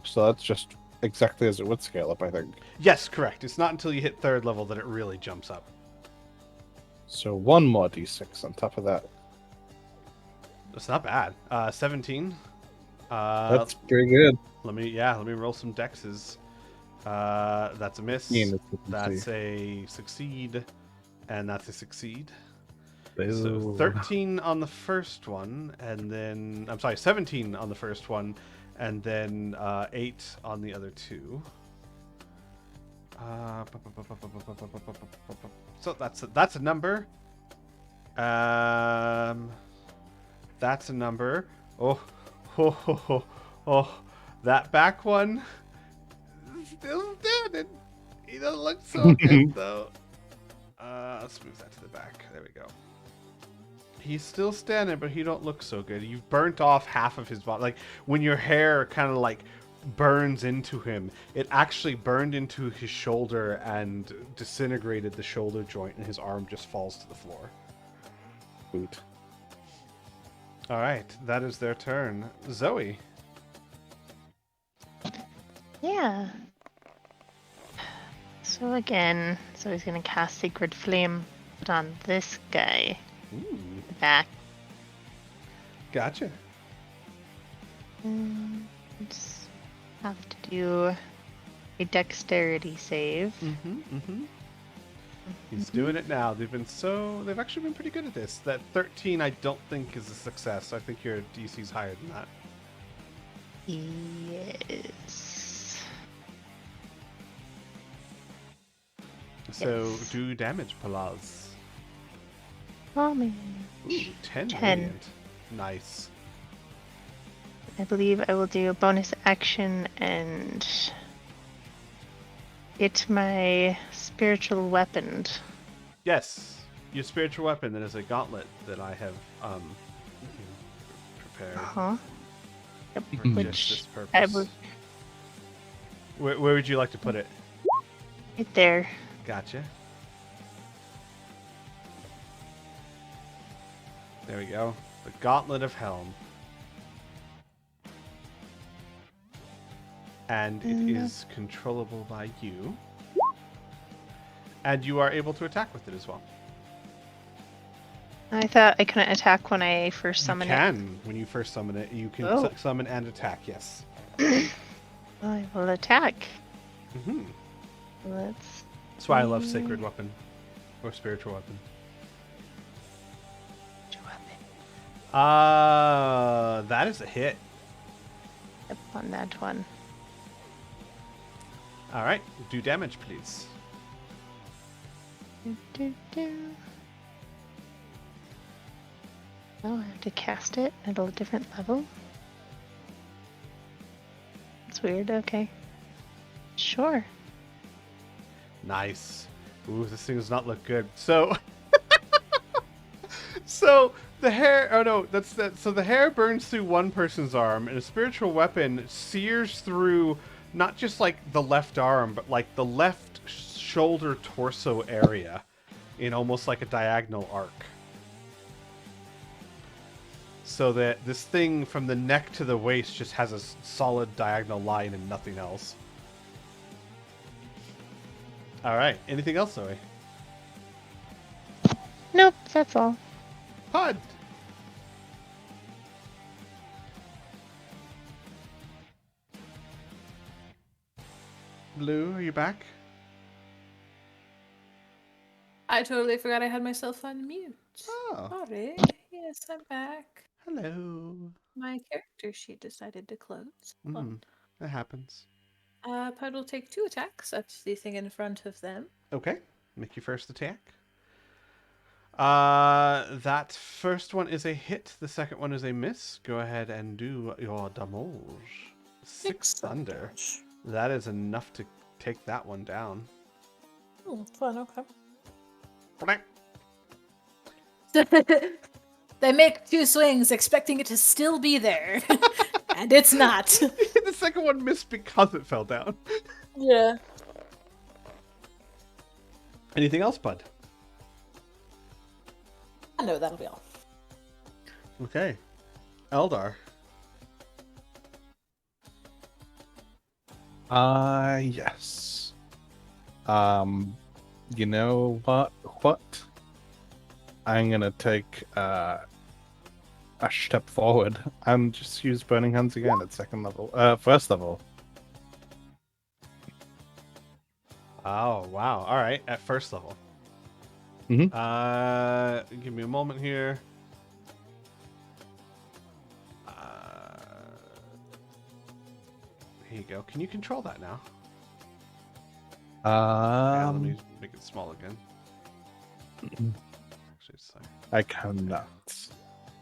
So that's just exactly as it would scale up, I think. Yes, correct. It's not until you hit 3rd level that it really jumps up. So 1 more d6 on top of that. That's not bad. 17. That's pretty good. Let me roll some dexes. That's a miss. That's a succeed, and that's a succeed. So 13 on the first one, and then 17 on the first one, and then 8 on the other 2. So that's a number. That's a number. Oh, that back one still standing. He doesn't look so good though. Let's move that to the back. There we go. He's still standing, but he don't look so good. You've burnt off half of his body. Like when your hair kind of like burns into him. It actually burned into his shoulder and disintegrated the shoulder joint, and his arm just falls to the floor. Boot. All right, that is their turn. Zoe. Yeah. So again, Zoe's gonna cast Sacred Flame, but on this guy, Ooh, the back. gotcha. Just have to do a Dexterity save. He's doing it now. They've actually been pretty good at this. That 13 I don't think is a success. I think your DC's higher than that. Yes. So Yes. do damage, Palaz. Oh man. Ooh, 10 10. radiant. Nice. I believe I will do a bonus action and get my spiritual weapon. Yes, your spiritual weapon. That is a gauntlet that I have prepared Uh-huh. Yep. for just Which this purpose. I will Where would you like to put it? right there. Gotcha. There we go. The Gauntlet of Helm. And it is controllable by you. And you are able to attack with it as well. I thought I couldn't attack when I first summoned You can, when you first summon it, you can Oh. summon and attack, yes. it. I will attack. Mm-hmm. Let's. That's why I love Sacred Weapon. Or Spiritual Weapon. That is a hit. Yep, on that one. Alright, do damage, please. Oh, I have to cast it at a different level? That's weird, okay. Sure. Nice. Ooh, this thing does not look good. So, so the hair. Oh no, that's that. So the hair burns through one person's arm, and a spiritual weapon sears through not just like the left arm, but like the left shoulder torso area, in almost like a diagonal arc. So that this thing from the neck to the waist just has a solid diagonal line and nothing else. All right. Anything else, Zoe? Nope, that's all. Pod. Blue, are you back? I totally forgot I had myself on mute. Oh, Sorry. Yes, I'm back. hello. My character sheet decided to close. Hold on. That happens. Pud will take 2 attacks at the thing in front of them. Okay. Make your first attack. That first one is a hit. The second one is a miss. Go ahead and do your damage. 6 thunder. That is enough to take that one down. Oh, fun, okay. Blank. They make 2 swings expecting it to still be there. And it's not. The second one missed because it fell down. Yeah. Anything else, bud? No, that'll be all. Okay. Eldar. Yes. You know what? I'm gonna take a step forward and just use Burning Hands again at first level. Oh, wow. All right. At first level. Give me a moment here. Here you go. Can you control that now? Yeah, let me make it small again. Actually, sorry. I cannot.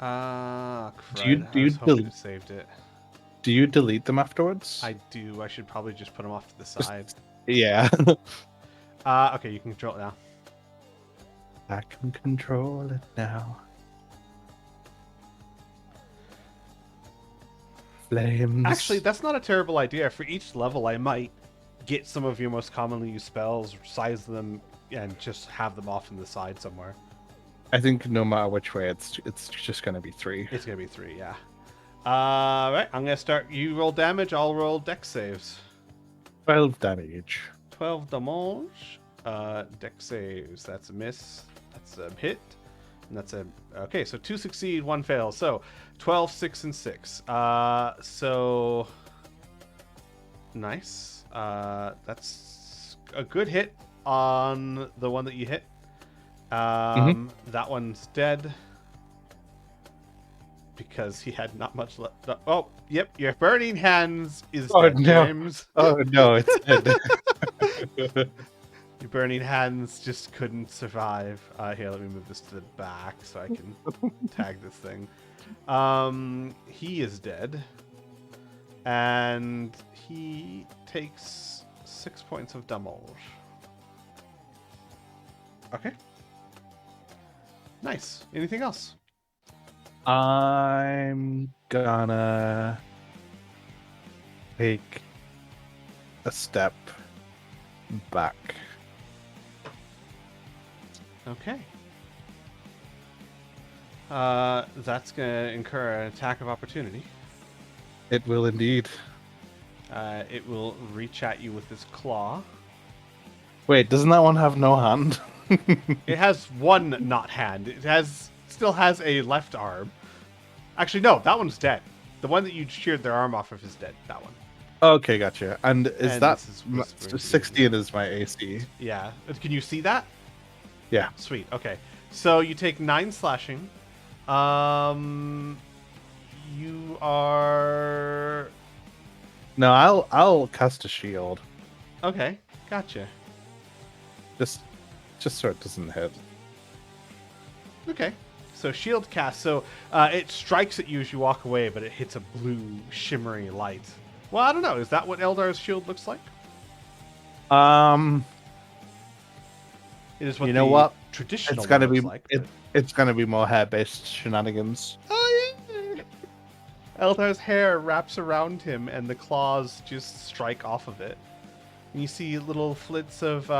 Crud. Do you I was hoping it saved it. Do you delete them afterwards? I do. I should probably just put them off to the side. Yeah. Okay, you can control it now. I can control it now. flames. Actually, that's not a terrible idea. For each level, I might get some of your most commonly used spells, size them, and just have them off in the side somewhere. I think no matter which way, it's just gonna be 3. It's gonna be 3, yeah. Right, I'm gonna start. You roll damage, I'll roll dex saves. 12 damage. 12 damage. Dex saves. That's a miss. That's a hit. And that's a... Okay, so 2 succeed, 1 fail. So 12, 6, and 6. So... Nice. That's a good hit on the one that you hit. That one's dead. Because he had not much left. Oh, yep, your burning hands is dead, no. James. Oh no, it's dead. Your burning hands just couldn't survive. Here, let me move this to the back so I can tag this thing. He is dead. And he takes 6 points of damage. Okay. Nice. Anything else? I'm gonna take a step back. Okay. That's gonna incur an attack of opportunity. It will indeed. It will reach at you with its claw. Wait, doesn't that one have no hand? It has one not hand. It still has a left arm. Actually, no, that one's dead. The one that you sheared their arm off of is dead. That one. Okay, gotcha. And is And that this is whispering to you. 16 is my AC? Yeah. Can you see that? Yeah. Sweet. Okay. So you take 9 slashing. You are... No, I'll cast a shield. Okay. Gotcha. Just so it doesn't hit. Okay. So shield cast. So it strikes at you as you walk away, but it hits a blue shimmery light. Well, I don't know. Is that what Eldar's shield looks like? It is what You know the what? traditional It's gonna one be looks like. it's gonna be more hair-based shenanigans. Oh, yeah. Eldar's hair wraps around him, and the claws just strike off of it. And you see little flits of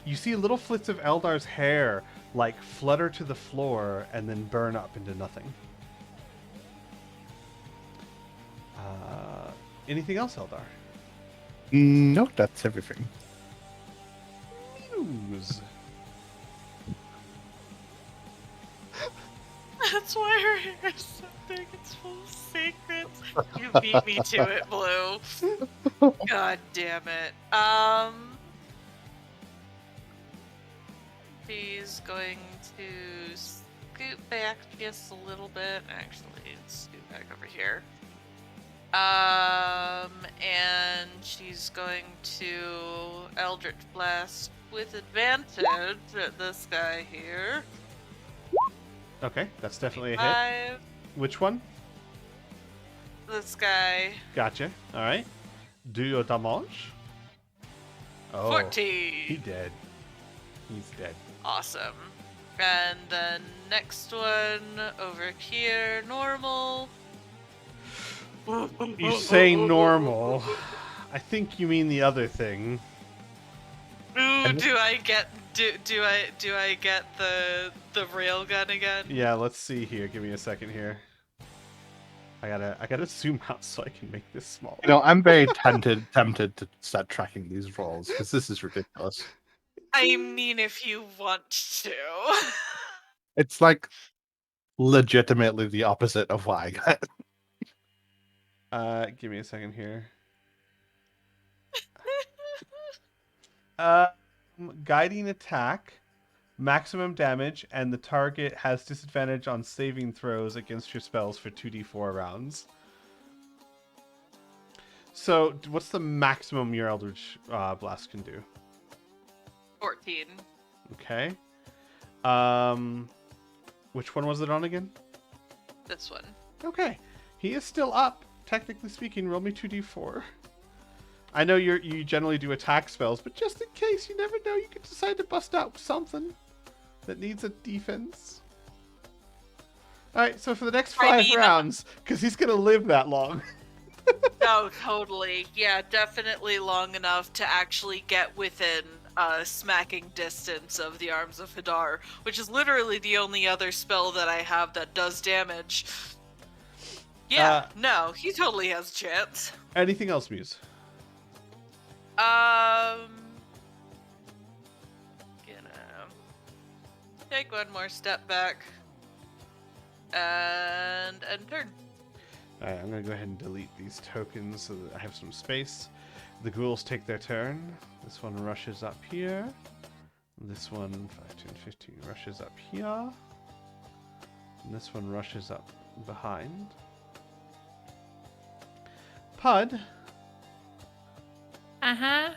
Eldar's hair like flutter to the floor and then burn up into nothing. Anything else, Eldar? No, that's everything. Muse. That's why her hair is so big. It's full of secrets. You beat me to it, Blue. God damn it. She's going to scoot back just a little bit. Actually, scoot back over here. And she's going to Eldritch Blast with advantage at this guy here. Okay, that's definitely a hit. 5. Which one? This guy. Gotcha. All right. Do your damage. Oh, 14. he dead. He's dead. Awesome. And then next one over here, normal. You say normal. I think you mean the other thing. Ooh, do I get the railgun again? Yeah, let's see here. Give me a second here. I gotta zoom out so I can make this small. You know, I'm very tempted to start tracking these rolls because this is ridiculous. I mean, if you want to. It's like legitimately the opposite of what I got. Give me a second here. Guiding attack, maximum damage, and the target has disadvantage on saving throws against your spells for 2d4 rounds. So, what's the maximum your Eldritch Blast can do? 14. Okay. Which one was it on again? This one. Okay. He is still up. Technically speaking, roll me 2d4. I know you generally do attack spells, but just in case, you never know, you could decide to bust out something that needs a defense. Alright, so for the next 5 rounds, because he's going to live that long. No, totally. Yeah, definitely long enough to actually get within smacking distance of the Arms of Hadar, which is literally the only other spell that I have that does damage. Yeah, no, he totally has a chance. Anything else, Muse? Gonna take one more step back and end turn. Alright, I'm going to go ahead and delete these tokens so that I have some space. The ghouls take their turn. This one rushes up here. This one, 5, 10, 15, rushes up here. And this one rushes up behind. Pud. Uh-huh.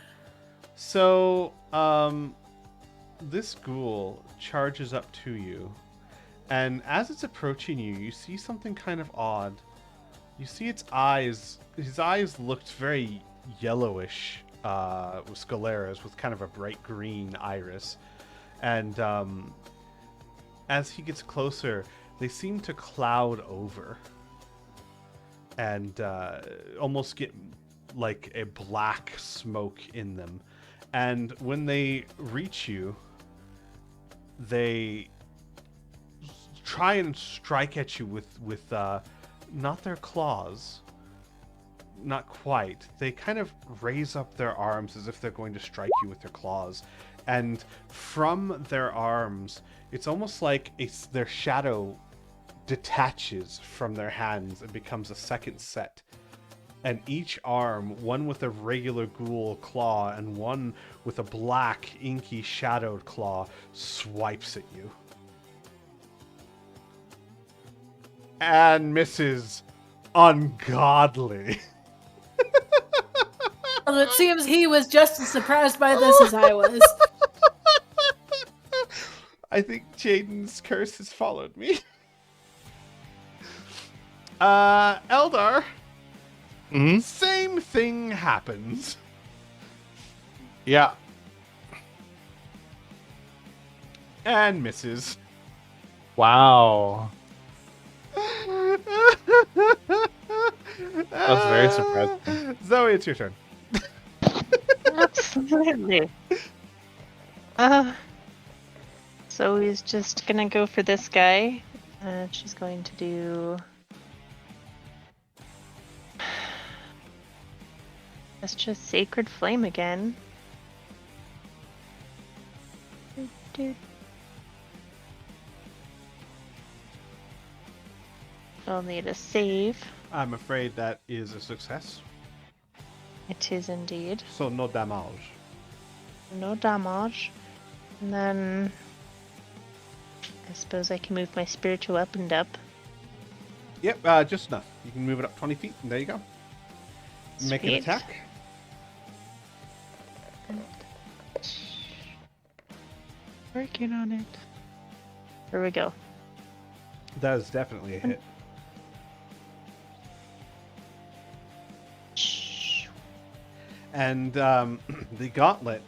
So, this ghoul charges up to you. And as it's approaching you, you see something kind of odd. You see its eyes. His eyes looked very yellowish, with scleras, with kind of a bright green iris. And as he gets closer, they seem to cloud over. And almost get like a black smoke in them. And when they reach you, they try and strike at you with not their claws, not quite. They kind of raise up their arms as if they're going to strike you with their claws, and from their arms, it's almost like their shadow detaches from their hands and becomes a second set. And each arm, one with a regular ghoul claw and one with a black, inky, shadowed claw, swipes at you. And misses ungodly. Well, it seems he was just as surprised by this as I was. I think Jaden's curse has followed me. Eldar. Mm-hmm. Same thing happens. Yeah. And misses. Wow. That was very surprising. Zoe, it's your turn. Absolutely. So he's just gonna go for this guy. She's going to do. That's just Sacred Flame again. I'll need a save. I'm afraid that is a success. It is indeed. So no damage. No damage. And then I suppose I can move my spiritual weapon up. Yep, just enough. You can move it up 20 feet, and there you go. Make an Sweet. attack. Working on it. Here we go. That is definitely a hit. And the gauntlet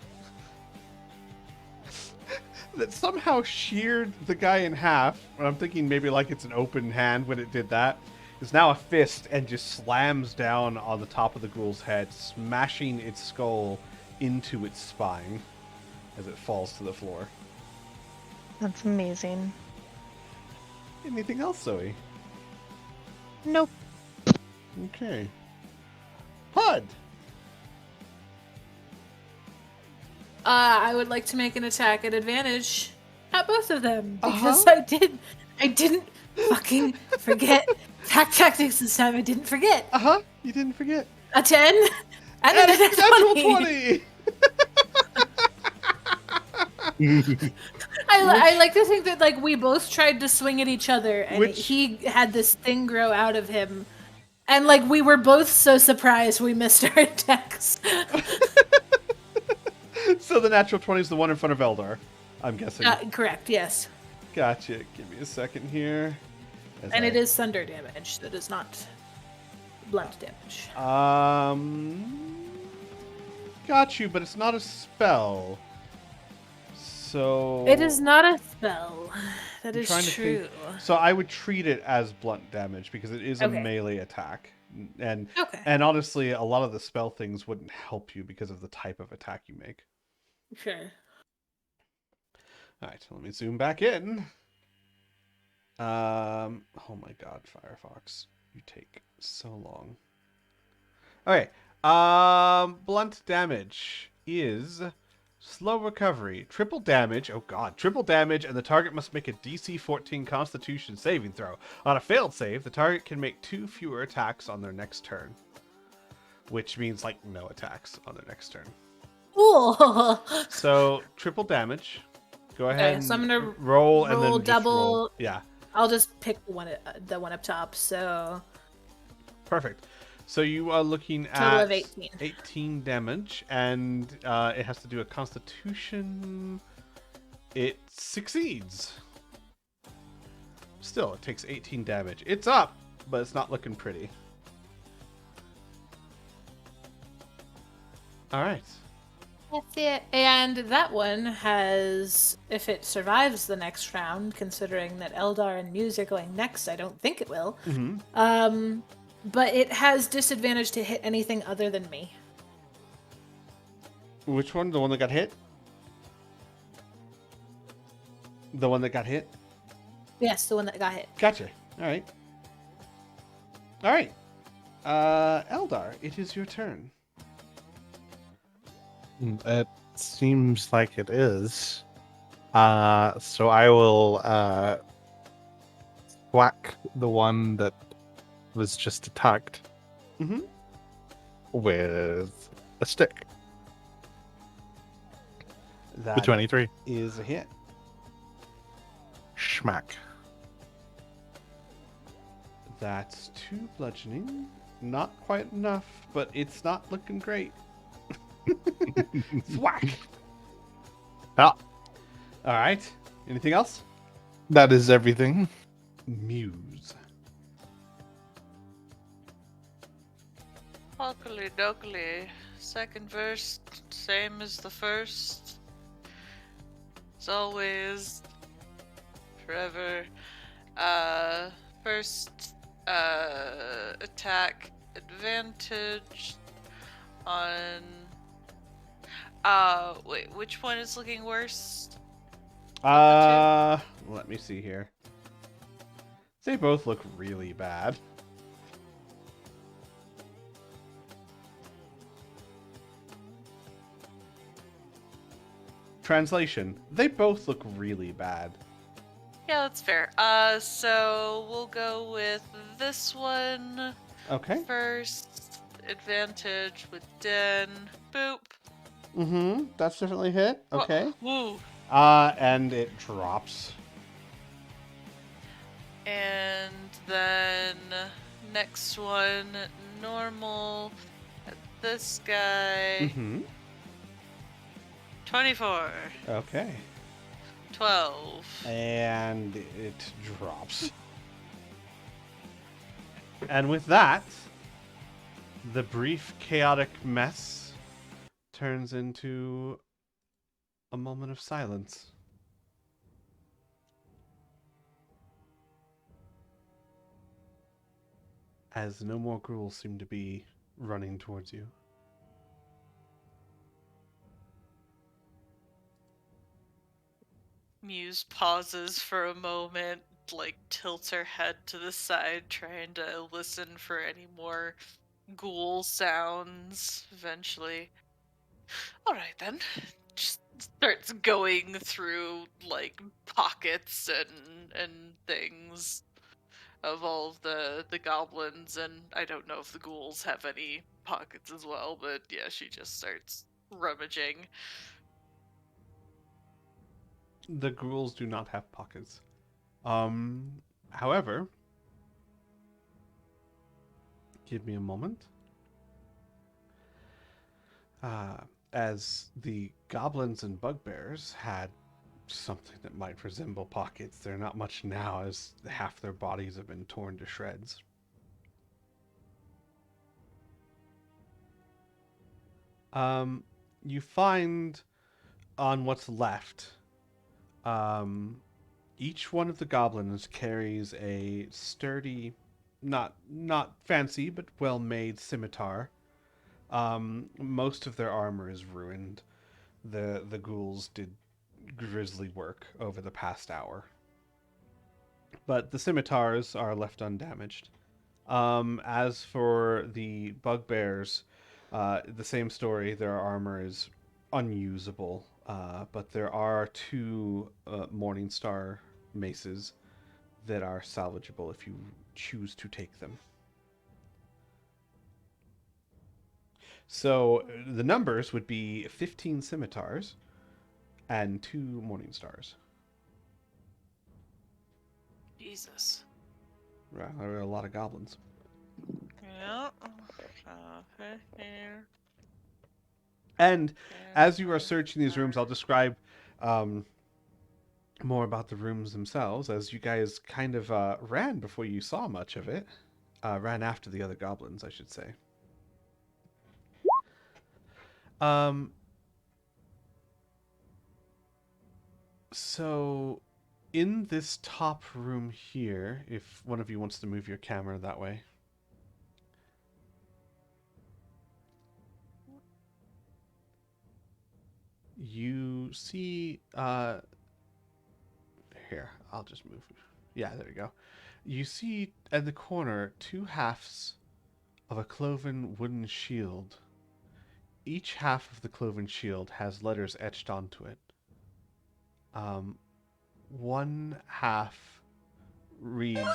that somehow sheared the guy in half, and I'm thinking maybe like it's an open hand when it did that, is now a fist and just slams down on the top of the ghoul's head, smashing its skull into its spine as it falls to the floor. That's amazing. Anything else, Zoe? Nope. Okay. Pud! I would like to make an attack at advantage at both of them because I didn't fucking forget attack tactics this time. I didn't forget. You didn't forget. A 10 and And a it's natural 20! I like to think that like we both tried to swing at each other and Which- he had this thing grow out of him. And like we were both so surprised we missed our attacks. So the natural 20 is the one in front of Eldar, I'm guessing. Correct, yes. Gotcha. Give me a second here. And it is thunder damage. That is not blunt damage. Got you, but it's not a spell. So It is not a spell. That I'm is trying to true. think. So I would treat it as blunt damage because it is a Okay. melee attack. And Okay. and honestly, a lot of the spell things wouldn't help you because of the type of attack you make. Sure. All right, let me zoom back in. Oh my God, Firefox, you take so long. Okay, blunt damage is slow recovery, triple damage. Oh God, triple damage, and the target must make a DC 14 Constitution saving throw. On a failed save, the target can make 2 fewer attacks on their next turn, which means like no attacks on their next turn. Cool. So triple damage. Go ahead Okay, so I'm and gonna roll, and roll then just roll. double. Yeah, I'll just pick the one up top. So perfect. So you are looking total at of 18. 18 damage, and it has to do a Constitution. It succeeds. Still, it takes 18 damage. It's up, but it's not looking pretty. All right. That's it. And that one has, if it survives the next round, considering that Eldar and Muse are going next, I don't think it will. Mm-hmm. But it has disadvantage to hit anything other than me. Which one? The one that got hit? The one that got hit? Yes, the one that got hit. Gotcha. All right. All right. Eldar, it is your turn. It seems like it is. So I will whack the one that was just attacked Mm-hmm. with a stick. That With 23. is a hit. Schmack. That's 2 bludgeoning. Not quite enough, but it's not looking great. Thwack. Ah, All right. Anything else? that is everything. Muse. Oakley dokley. Second verse, same as the first. As always, forever. First attack advantage on. Wait, which one is looking worse? Let me see here. They both look really bad. Translation: they both look really bad. Yeah, that's fair. So we'll go with this one Okay. first. Advantage with Den. Boop. Mm-hmm. That's definitely a hit. Okay. Woo. And it drops. And then next one, normal. This guy. Mm-hmm. 24. Okay. 12. And it drops. And with that, the brief chaotic mess turns into a moment of silence. As no more ghouls seem to be running towards you. Muse pauses for a moment, like tilts her head to the side, trying to listen for any more ghoul sounds. Eventually, all right then. Just starts going through like pockets and things of all of the goblins, and I don't know if the ghouls have any pockets as well, but yeah, she just starts rummaging. The ghouls do not have pockets. However, give me a moment. As the goblins and bugbears had something that might resemble pockets, they're not much now, as half their bodies have been torn to shreds. You find on what's left, each one of the goblins carries a sturdy not fancy but well made scimitar. Most of their armor is ruined. The ghouls did grisly work over the past hour, but the scimitars are left undamaged. As for the bugbears, the same story. Their armor is unusable, but there are two Morningstar maces that are salvageable if you choose to take them. So the numbers would be 15 scimitars and 2 Morningstars. Jesus. Right, there are a lot of goblins. Yeah. Here. And as you are searching these rooms, I'll describe more about the rooms themselves, as you guys kind of ran before you saw much of it. Ran after the other goblins, I should say. So, in this top room here, if one of you wants to move your camera that way. You see, here, I'll just move. Yeah, there you go. You see at the corner 2 halves of a cloven wooden shield. Each half of the cloven shield has letters etched onto it. One half reads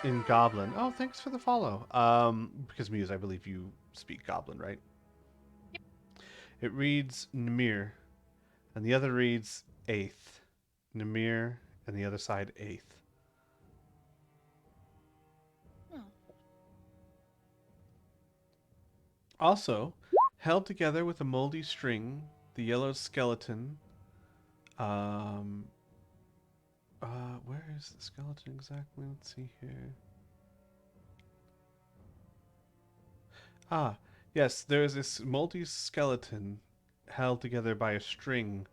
in Goblin. Oh, thanks for the follow. Because Muse, I believe you speak Goblin, right? Yep. It reads Namir, and the other reads Eighth. Namir, and the other side Eighth. Also, held together with a moldy string, the yellow skeleton. Where is the skeleton exactly? Let's see here. Ah, yes, there is this moldy skeleton held together by a string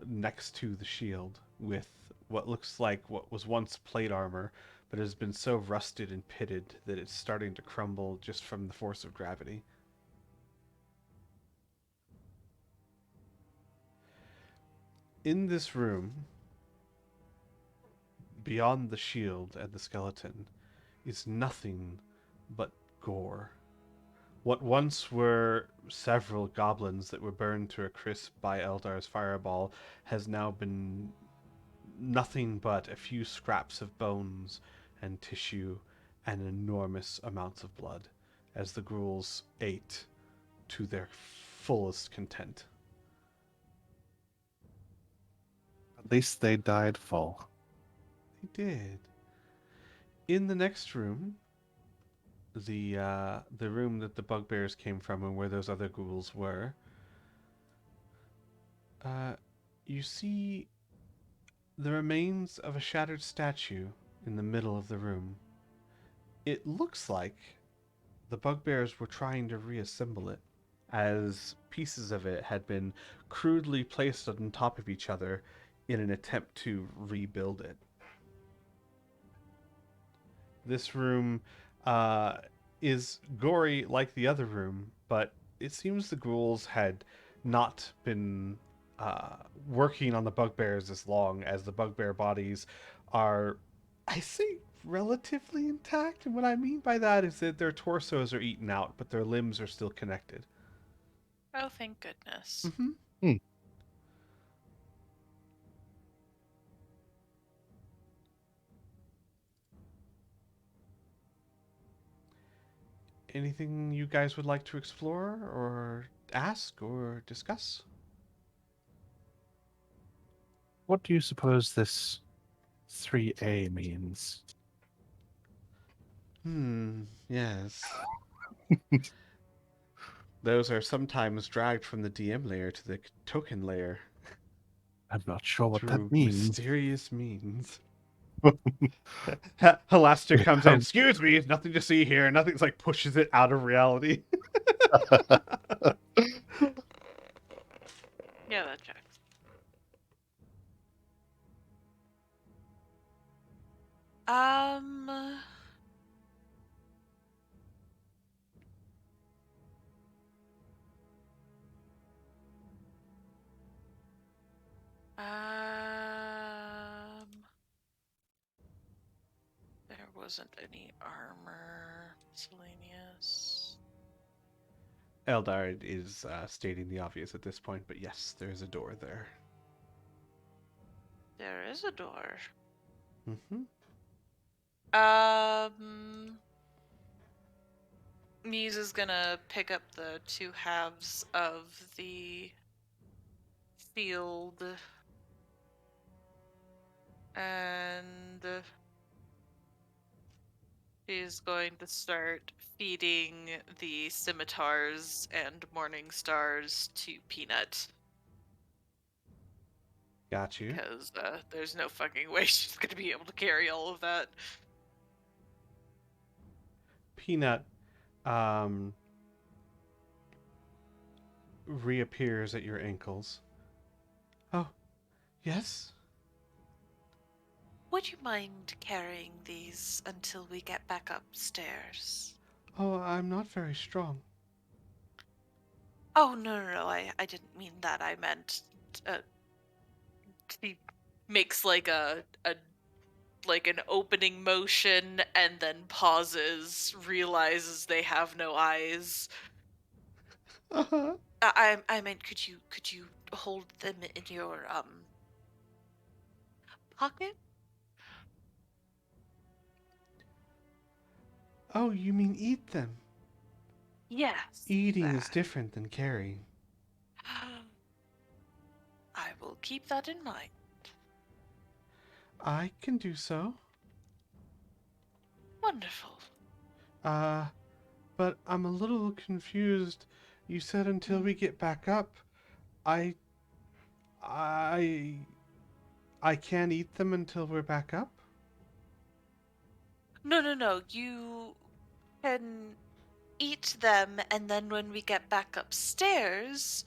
next to the shield with what looks like what was once plate armor, but has been so rusted and pitted that it's starting to crumble just from the force of gravity. In this room, beyond the shield and the skeleton, is nothing but gore. What once were several goblins that were burned to a crisp by Eldar's fireball has now been nothing but a few scraps of bones and tissue and enormous amounts of blood as the ghouls ate to their fullest content. At least they died full. They did. In the next room, the room that the bugbears came from and where those other ghouls were, you see the remains of a shattered statue in the middle of the room. It looks like the bugbears were trying to reassemble it, as pieces of it had been crudely placed on top of each other in an attempt to rebuild it. This room is gory like the other room, but it seems the ghouls had not been working on the bugbears as long, as the bugbear bodies are, I say, relatively intact. And what I mean by that is that their torsos are eaten out, but their limbs are still connected. Oh, thank goodness. Mm-hmm. Anything you guys would like to explore or ask or discuss? What do you suppose this 3A means? Yes. Those are sometimes dragged from the DM layer to the token layer I'm not sure what through that means. mysterious means. Halaster comes in. Excuse me, nothing to see here. Nothing's like pushes it out of reality. Yeah, that checks. Um. There wasn't any armor. Miscellaneous. Eldar is stating the obvious at this point, but yes, there's a door there. There is a door. Mm-hmm. Muse is gonna pick up the two halves of the field and she's going to start feeding the scimitars and morning stars to Peanut. Got you. Because there's no fucking way she's gonna be able to carry all of that. Peanut reappears at your ankles. Oh, yes? Would you mind carrying these until we get back upstairs? Oh, I'm not very strong. Oh, no, I didn't mean that. I meant, he makes like like an opening motion and then pauses, realizes they have no eyes. Uh-huh. I meant, could you hold them in your pocket? Oh, you mean eat them? Yes, Eating is that. different than carrying. I will keep that in mind. I can do so. Wonderful. But I'm a little confused. You said until we get back up. I I I can't eat them until we're back up? No. You can eat them, and then when we get back upstairs,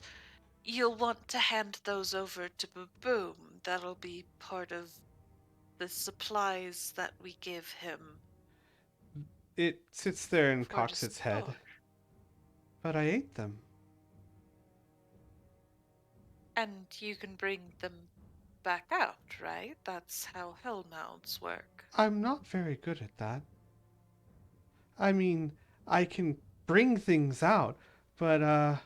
you'll want to hand those over to Baboom. That'll be part of the supplies that we give him It sits there and for to cocks its head. store. But I ate them. And you can bring them back out, right? That's how hellmouths work. I'm not very good at that. I mean, I can bring things out, but I'm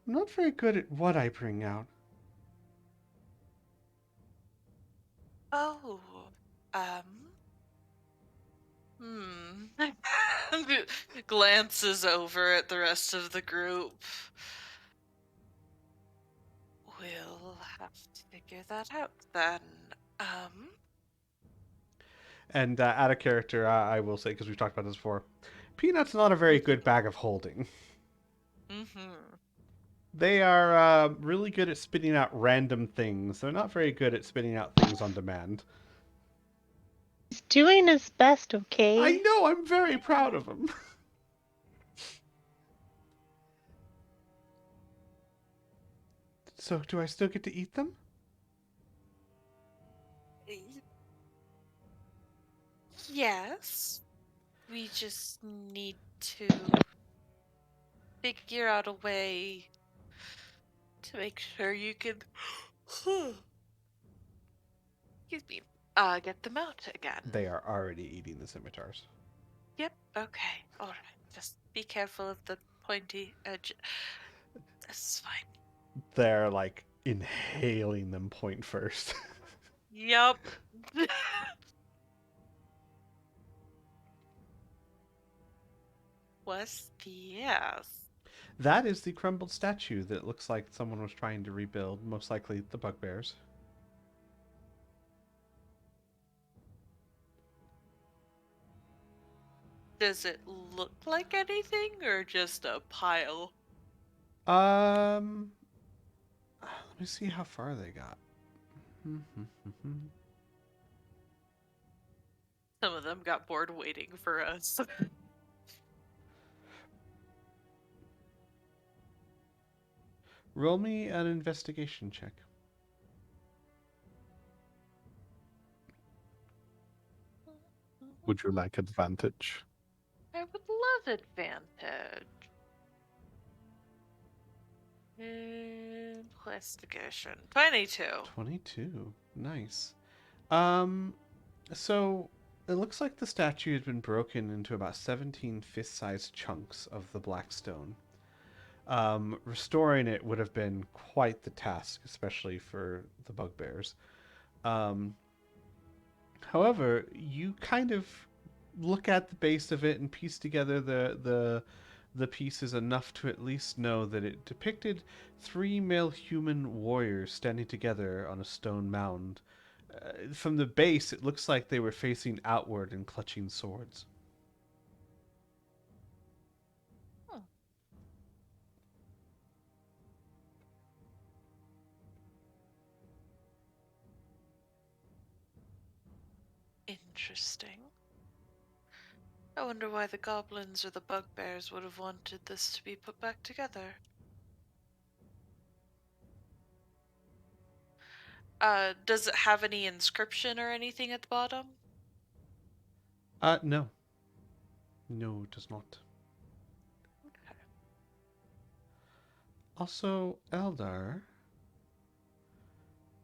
not very good at what I bring out. Oh, um, hmm. Glances over at the rest of the group. We'll have to figure that out then. Um, And out of character, I will say, because we've talked about this before, Peanut's not a very good bag of holding. mm-hmm. They are really good at spitting out random things. They're not very good at spitting out things on demand. He's doing his best, I okay? know, I'm very proud of him. So, do I still get to eat them? Yes, we just need to figure out a way to make sure you can, excuse me, get them out again. They are already eating the scimitars. Yep, okay, alright. Just be careful of the pointy edge. That's fine. They're like inhaling them point first. Yup. What's the S? That is the crumbled statue that looks like someone was trying to rebuild, most likely the bugbears. Does it look like anything or just a pile? Let me see how far they got. Some of them got bored waiting for us. Roll me an investigation check. Would you like advantage? I would love advantage. Investigation. 22. 22. Nice. So it looks like the statue had been broken into about 17 fist-sized chunks of the black stone. Restoring it would have been quite the task, especially for the bugbears. Um, However, you kind of look at the base of it and piece together the pieces enough to at least know that it depicted three male human warriors standing together on a stone mound. From the base, it looks like they were facing outward and clutching swords. Hmm. Interesting. I wonder why the goblins or the bugbears would have wanted this to be put back together. Does it have any inscription or anything at the bottom? No. No, it does not. Okay. Also, Eldar,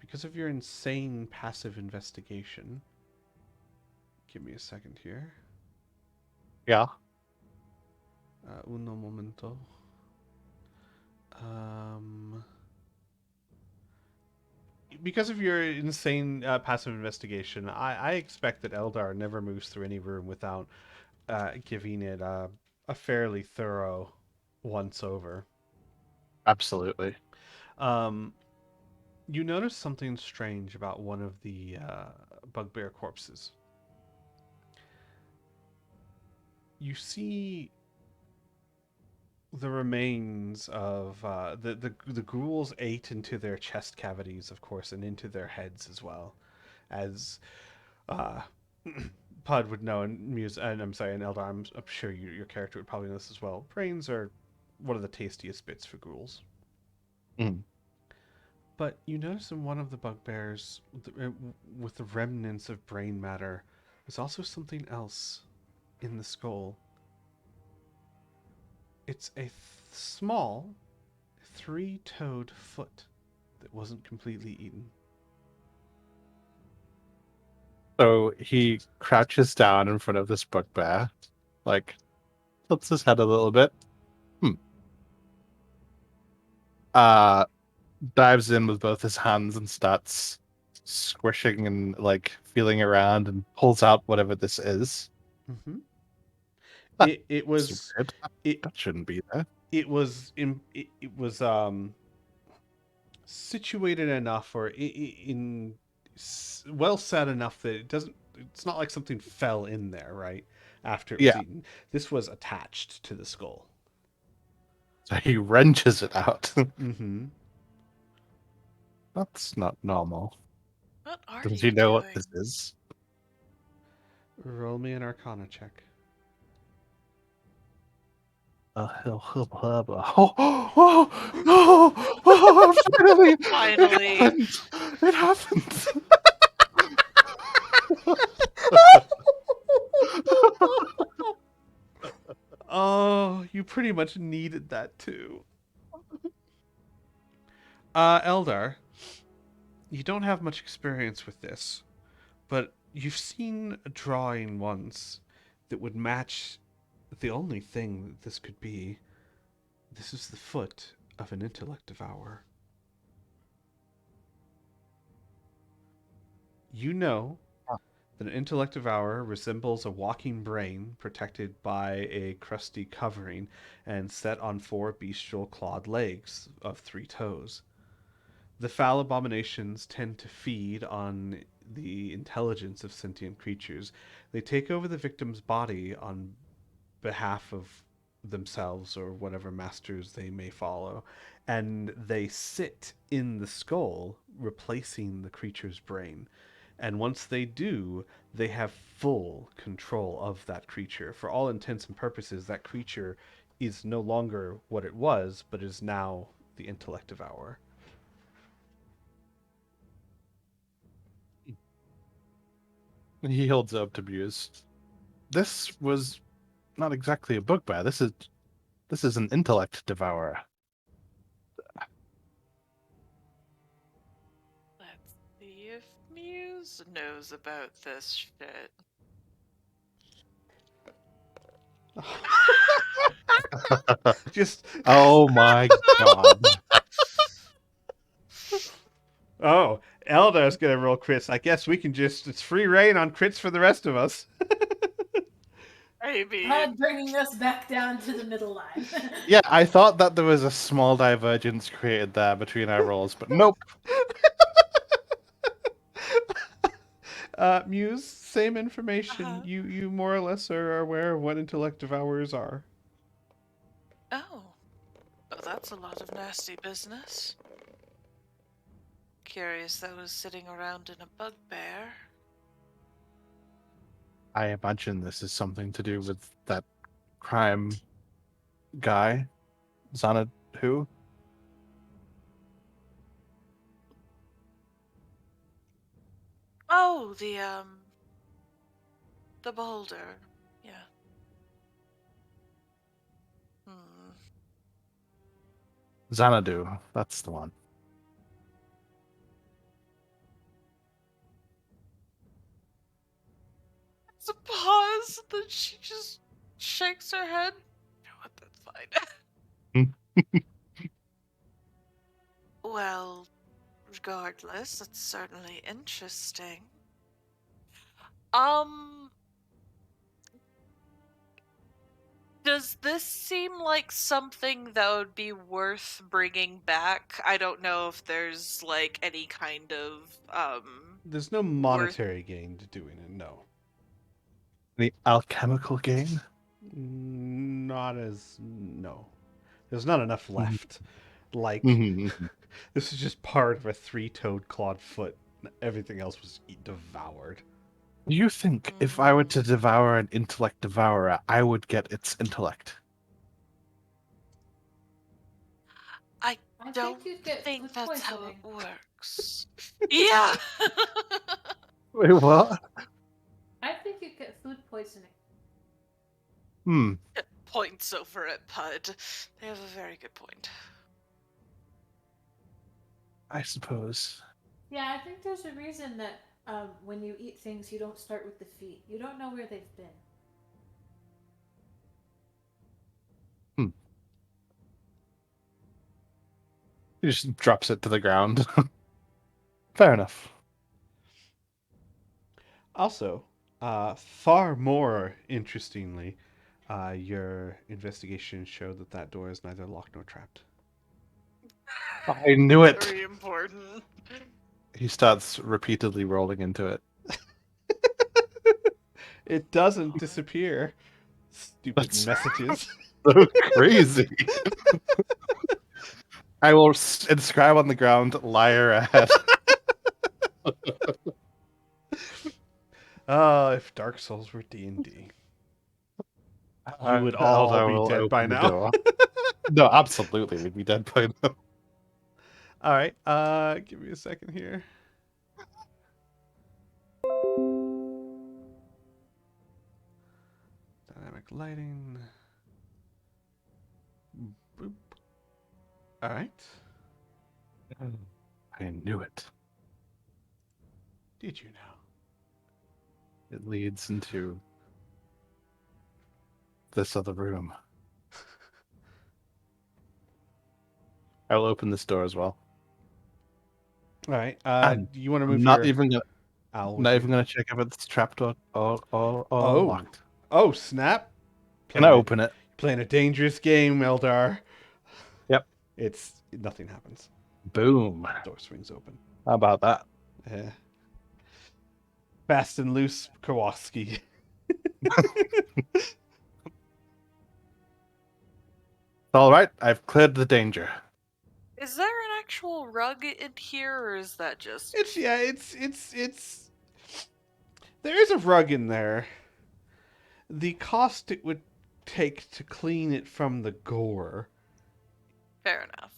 because of your insane passive investigation, give me a second here. Yeah. Uno momento. Because of your insane passive investigation, I expect that Eldar never moves through any room without giving it a fairly thorough once over. Absolutely. Um, you notice something strange about one of the bugbear corpses. You see the remains of the ghouls ate into their chest cavities, of course, and into their heads as well, as uh, Pod would know, and Muse, and I'm sorry, and Eldar, I'm sure your character would probably know this as well. Brains are one of the tastiest bits for ghouls. Mm. But you notice in one of the bugbears, with the remnants of brain matter, there's also something else in the skull. It's a small, three-toed foot that wasn't completely eaten. So he crouches down in front of this bugbear, like, tilts his head a little bit. Uh, Dives in with both his hands and starts squishing and like feeling around and pulls out whatever this is. Mm-hmm. That's It was weird. it That shouldn't be there. it was situated enough or well set enough that it doesn't. It's not like something fell in there right after it was Yeah. eaten. This was attached to the skull. So he wrenches it out. Mm-hmm. That's not normal. What are Does he you know what doing? this is? Roll me an Arcana check. Finally, Finally. it happened. Oh, you pretty much needed that too. Eldar, you don't have much experience with this, but you've seen a drawing once that would match the only thing that this could be. This is the foot of an intellect devourer. You know that an intellect devourer resembles a walking brain protected by a crusty covering and set on four bestial clawed legs of three toes. The foul abominations tend to feed on the intelligence of sentient creatures. They take over the victim's body on behalf of themselves or whatever masters they may follow, and they sit in the skull, replacing the creature's brain. And once they do, they have full control of that creature. For all intents and purposes, that creature is no longer what it was, but is now the intellect devourer. He holds up to Muse. this was not exactly a bugbear. This is an intellect devourer. Let's see if Muse knows about this shit. Just Oh my god. oh, Eldar's gonna roll crits. I guess we can it's free reign on crits for the rest of us. I mean, Bringing us back down to the middle line. Yeah, I thought that there was a small divergence created there between our roles, but nope. Muse, same information. uh-huh. You more or less are aware of what intellect devourers are. Oh, that's a lot of nasty business. Curious that was sitting around in a bugbear. I imagine this is something to do with that crime guy, Xanadu. Oh, the beholder. Yeah. Hmm. Xanadu, that's the one. It's a pause, then she just shakes her head. You know what, that's fine. Well, regardless, it's certainly interesting. Um, does this seem like something that would be worth bringing back? I don't know if there's like any kind of There's no monetary gain to doing it. No, The alchemical gain? not as no. There's not enough left. Like Mhm. this is just part of a three-toed clawed foot. Everything else was devoured. Do you think if I were to devour an intellect devourer, I would get its intellect? I I don't think you'd get think food that's how it poisoning. works. Yeah. Wait, what? I think you'd get food poisoning. Hmm. Points over at Pud. They have a very good point. I suppose. Yeah, I think there's a reason that when you eat things, you don't start with the feet. You don't know where they've been. Hmm. He just drops it to the ground. Fair enough. Also, far more interestingly, your investigation showed that that door is neither locked nor trapped. I knew it. Very important. He starts repeatedly rolling into it. It doesn't disappear. Stupid That's messages. so crazy. I will inscribe on the ground, liar ahead. Oh, if Dark Souls were D&D, you would all Eldar be will dead by open the now. door. No, absolutely, we'd be dead by now. All right, give me a second here. Dynamic lighting. Boop. All right. I knew it. Did you know? It leads into this other room. I will open this door as well. All right. And Do you want to I'm move not your even gonna, owl with not you? even gonna check if it's trapped or Oh. locked. Oh, snap. Can I open it? Playing a dangerous game, Eldar. Yep. Nothing happens. Boom. Door swings open. How about that? Fast and loose, Kowalski. All right, I've cleared the danger. Is there an actual rug in here, or is that just? It's there is a rug in there. The cost it would take to clean it from the gore. Fair enough.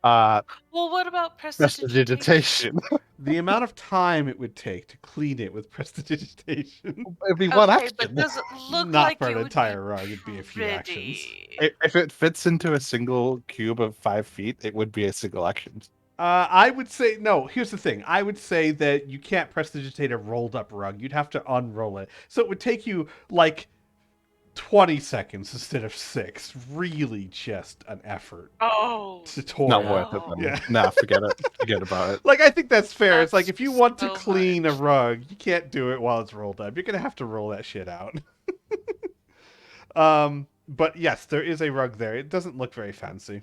Uh, Well, what about prestidigitation? prestidigitation. The amount of time it would take to clean it with prestidigitation. It'd be one Okay, but action. does it look Not like for it an would be entire rug, it'd be a few actions. pretty? If it fits into a single cube of 5 feet, it would be a single action. I would say no. Here's the thing. I would say that you can't prestidigitate a rolled up rug. You'd have to unroll it. So it would take you like 20 seconds instead of 6. Really, just an effort Oh, to toil. Not worth it. no. Then. Yeah. Nah, forget it. Forget about it. Like I think that's fair. It's like That's if you want to so clean a much. rug, you can't do it while it's rolled up. You're gonna have to roll that shit out. But yes, there is a rug there. It doesn't look very fancy.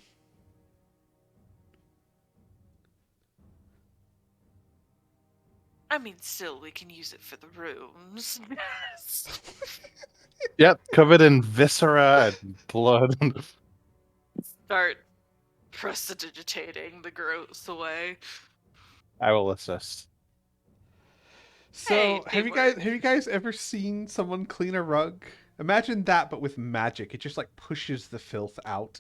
I mean, still, we can use it for the rooms. Yep, covered in viscera and blood. Start prestidigitating the gross away. I will assist. So Hey, have you guys ever seen someone clean a rug? Imagine that, but with magic. It just like pushes the filth out.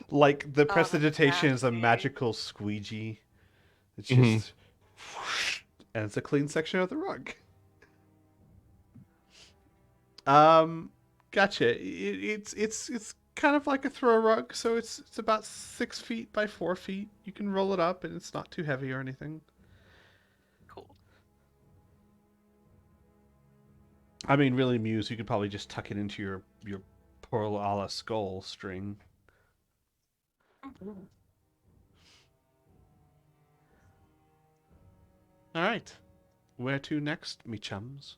Like the Oh, that's prestidigitation is a nasty. magical squeegee. It's Mhm. just, and it's a clean section of the rug. Gotcha. It's kind of like a throw rug, so it's about 6 feet by 4 feet. You can roll it up, and it's not too heavy or anything. Cool. I mean, really, Muse, you could probably just tuck it into your pearl a la skull string. All right, where to next, me chums?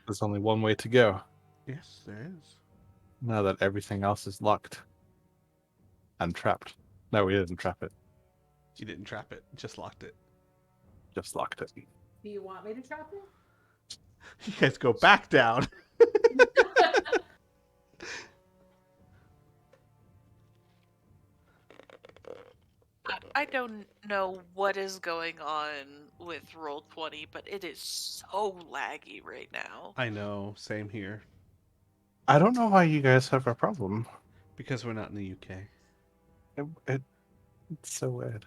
There's only one way to go. Yes, there is. Now that everything else is locked and trapped. No, we didn't trap it. You didn't trap it, just locked it. Just locked it. Do you want me to trap it? You guys go back down. I don't know what is going on with Roll20, but it is so laggy right now. I know, same here. I don't know why you guys have a problem. Because we're not in the UK. It's so weird.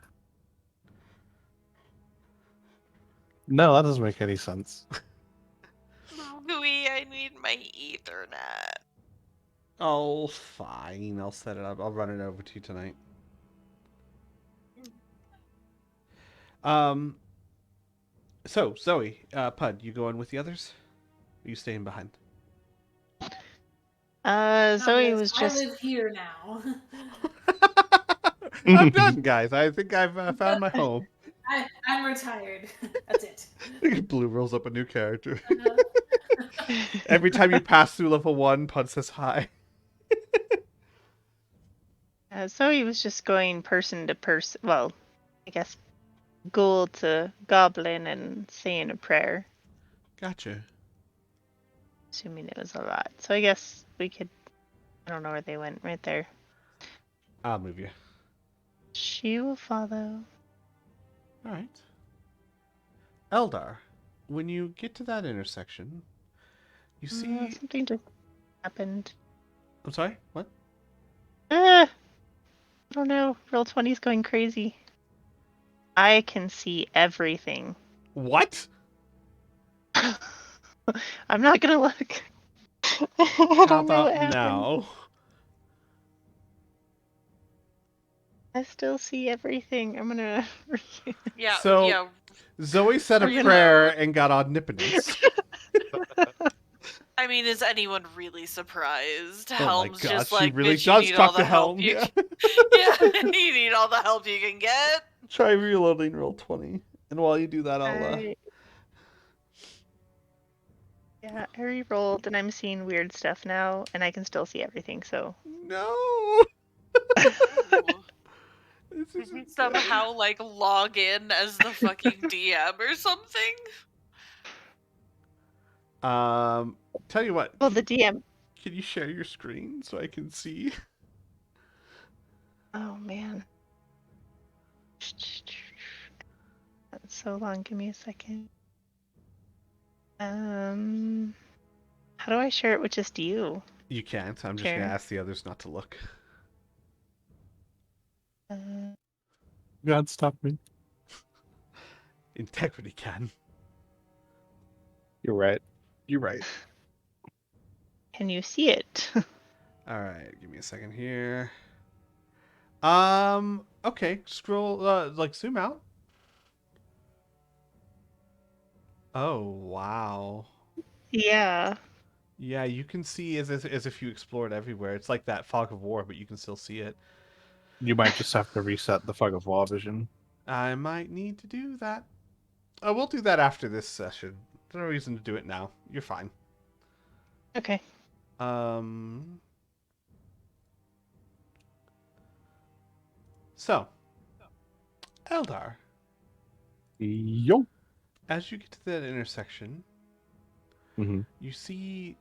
No, that doesn't make any sense. Louis, I need my Ethernet. Oh, fine. I'll set it up. I'll run it over to you tonight. So, Zoe, Pud, you going with the others? Or are you staying behind? Zoe was I just live here now. I'm done, guys. I think I've found my home. I'm retired. That's it. Blue rolls up a new character. Every time you pass through level 1, Pud says hi. Zoe was just going person to person. Well, I guess ghoul to goblin and saying a prayer, Gotcha. assuming it was a lot. So I guess we could. I don't know where they went. Right there. I'll move you. She will follow. All right. Eldar, when you get to that intersection, you see... Something just happened. I'm sorry? What? I don't know. Roll20's going crazy. I can see everything. What? I'm not gonna look. I How don't know what about happened. now? I still see everything. I'm gonna. Yeah, So- yeah. Zoe said a Are you prayer and got omnipotence. I mean, is anyone really surprised? Oh my Helm's god, just she like, really bitch, you does need talk all to the help Helm. you Yeah. can. Yeah, you need all the help you can get. Try reloading roll 20. And while you do that, I'll... Yeah, I re-rolled and I'm seeing weird stuff now, and I can still see everything. So. No! This Did isn't you good. somehow like log in as the fucking DM or something? Tell you what. Well, the DM. Can you share your screen so I can see? Oh man. That's so long. Give me a second. How do I share it with just you? You can't. I'm just Sure. gonna ask the others not to look. God, stop me. Integrity can. You're right. You're right. Can you see it? All right, give me a second here. Okay, scroll, like zoom out. Oh, wow. Yeah. Yeah, you can see as if you explored everywhere. It's like that fog of war, but you can still see it. You might just have to reset the fog of war vision. I might need to do that. We'll do that after this session. There's no reason to do it now. You're fine. Okay. Um. So, Eldar, Yo. as you get to that intersection, Mm-hmm. you see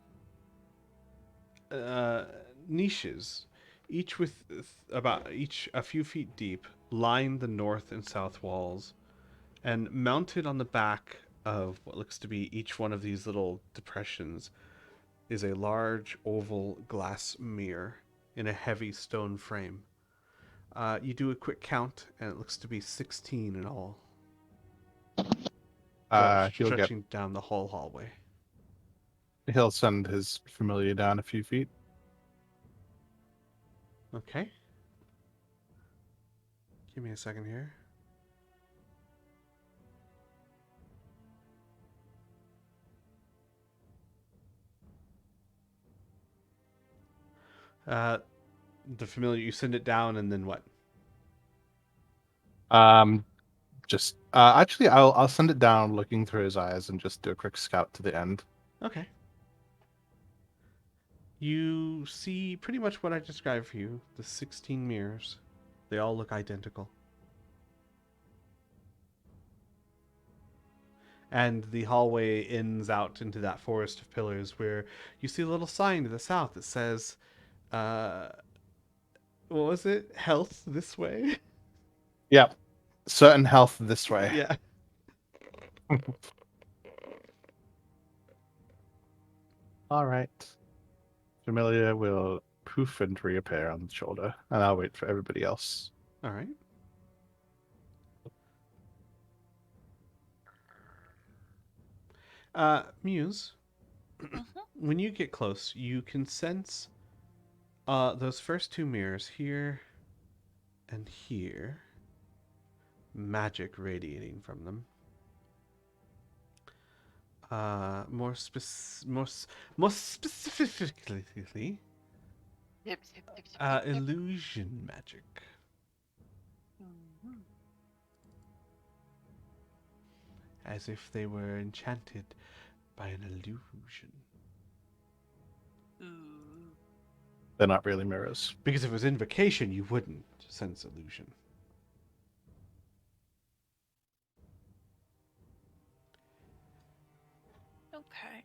uh, niches, each with about each a few feet deep, line the north and south walls, and mounted on the back of what looks to be each one of these little depressions is a large oval glass mirror in a heavy stone frame. You do a quick count, and it looks to be 16 in all, He'll get. stretching down the whole hallway. He'll send his familiar down a few feet. Okay. Give me a second here. Uh, the familiar, you send it down, and then what? Just actually, I'll send it down, looking through his eyes, and just do a quick scout to the end. Okay. You see pretty much what I described for you, the 16 mirrors. They all look identical. And the hallway ends out into that forest of pillars where you see a little sign to the south that says, uh, what was it? Health this way? Yep. Certain health this way. Yeah. All right. Familiar will poof and reappear on the shoulder, and I'll wait for everybody else. All right. Muse, Mhm. when you get close, you can sense those first two mirrors here and here, magic radiating from them. More specifically, Yep, yep, yep, yep, yep, yep. illusion magic. Mhm. As if they were enchanted by an illusion. Ooh. They're not really mirrors. Because if it was invocation, you wouldn't sense illusion. Okay.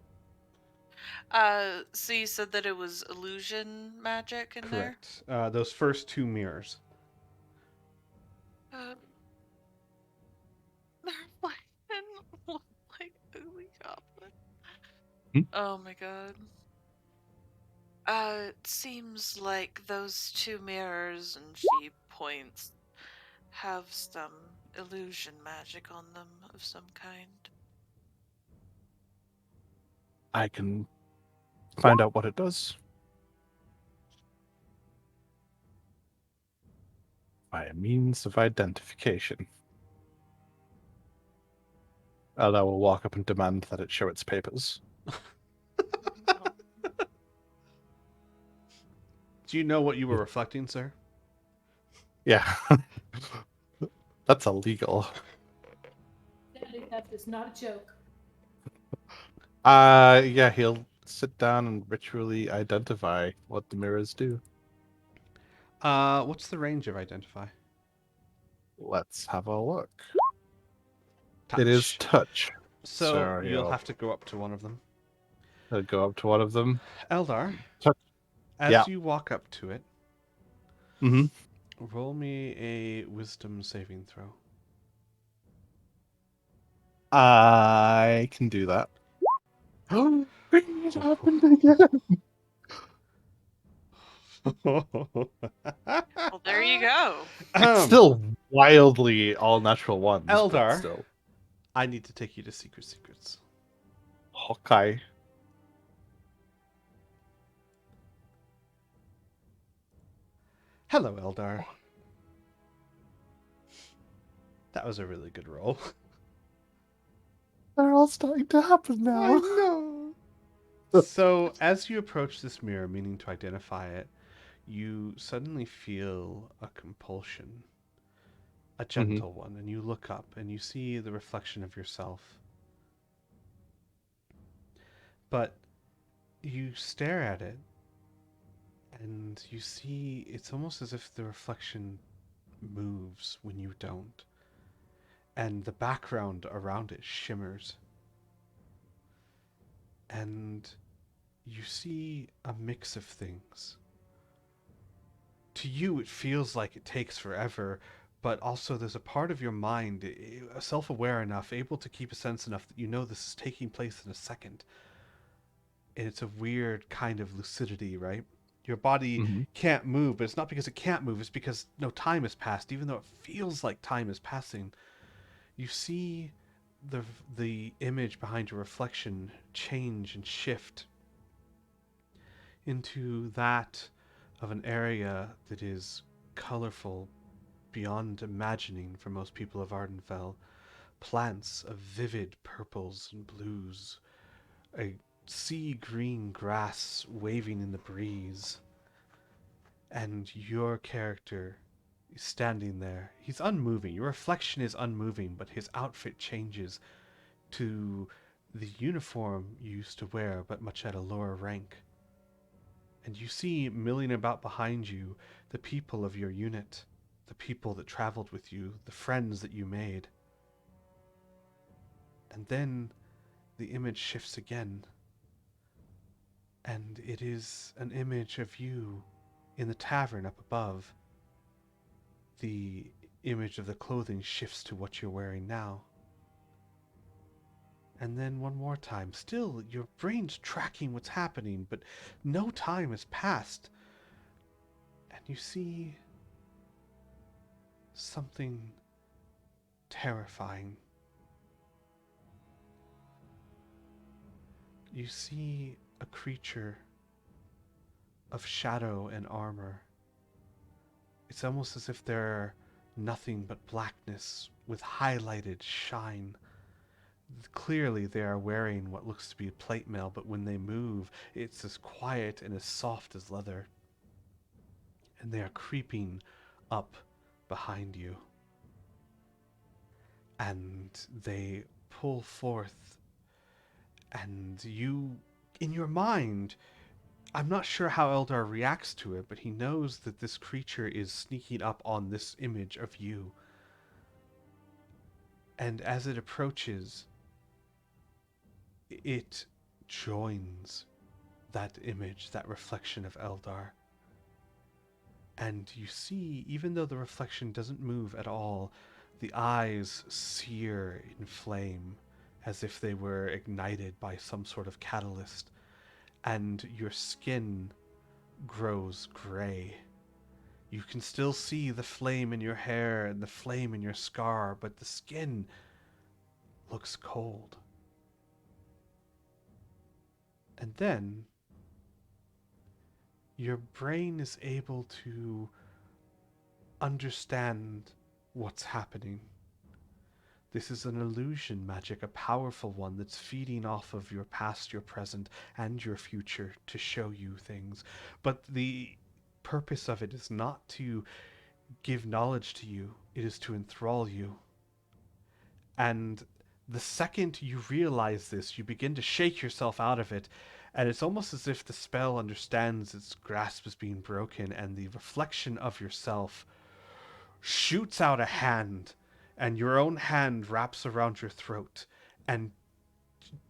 So you said that it was illusion magic in there? Correct. Those first two mirrors. Uh, they're like ugly goblin. Hmm? Oh my god. It seems like those two mirrors, and she points, have some illusion magic on them of some kind. I can find out what it does. By a means of identification. And I will walk up and demand that it show its papers. Do you know what you were reflecting, sir? Yeah. That's illegal. Standing theft is not a joke. Yeah, he'll sit down and ritually identify what the mirrors do. What's the range of identify? Let's have a look. Touch. It is touch. So So you'll have to go up to one of them. he'll go up to one of them. Eldar, Touch. as Yeah. you walk up to it, Mm-hmm. roll me a wisdom saving throw. I can do that. Oh, it happened again. Well, there you go. It's still wildly all natural ones, but Eldar, still. I need to take you to Secret Secrets. Okay. Hello, Eldar. That was a really good roll. They're all starting to happen now. I know. So, as you approach this mirror, meaning to identify it, you suddenly feel a compulsion, a Hmm. gentle one, and you look up and you see the reflection of yourself. But you stare at it and you see it's almost as if the reflection moves when you don't, and the background around it shimmers. And you see a mix of things. To you, it feels like it takes forever, but also there's a part of your mind, self aware enough, able to keep a sense enough that you know this is taking place in a second. And it's a weird kind of lucidity, right? Your body Hmm. can't move, but it's not because it can't move, it's because no time has passed, even though it feels like time is passing. You see the the image behind your reflection change and shift into that of an area that is colorful beyond imagining for most people of Ardenfell. Plants of vivid purples and blues, a sea green grass waving in the breeze, and your character is standing there. He's unmoving. Your reflection is unmoving, but his outfit changes to the uniform you used to wear, but much at a lower rank. And you see milling about behind you the people of your unit, the people that traveled with you, the friends that you made. And then the image shifts again, and it is an image of you in the tavern up above. The image of the clothing shifts to what you're wearing now. And then one more time. Still, your brain's tracking what's happening, but no time has passed. And you see something terrifying. You see a creature of shadow and armor. It's almost as if they're nothing but blackness with highlighted shine. Clearly, they are wearing what looks to be plate mail, but when they move, it's as quiet and as soft as leather. And they are creeping up behind you. And they pull forth, and you, in your mind, I'm not sure how Eldar reacts to it, but he knows that this creature is sneaking up on this image of you. And as it approaches, it joins that image, that reflection of Eldar. And you see, even though the reflection doesn't move at all, the eyes sear in flame as if they were ignited by some sort of catalyst, and your skin grows gray. You can still see the flame in your hair and the flame in your scar, but the skin looks cold. And then your brain is able to understand what's happening. This is an illusion magic, a powerful one that's feeding off of your past, your present, and your future to show you things. But the purpose of it is not to give knowledge to you, it is to enthrall you. And the second you realize this, you begin to shake yourself out of it, and it's almost as if the spell understands its grasp is being broken, and the reflection of yourself shoots out a hand, and your own hand wraps around your throat, and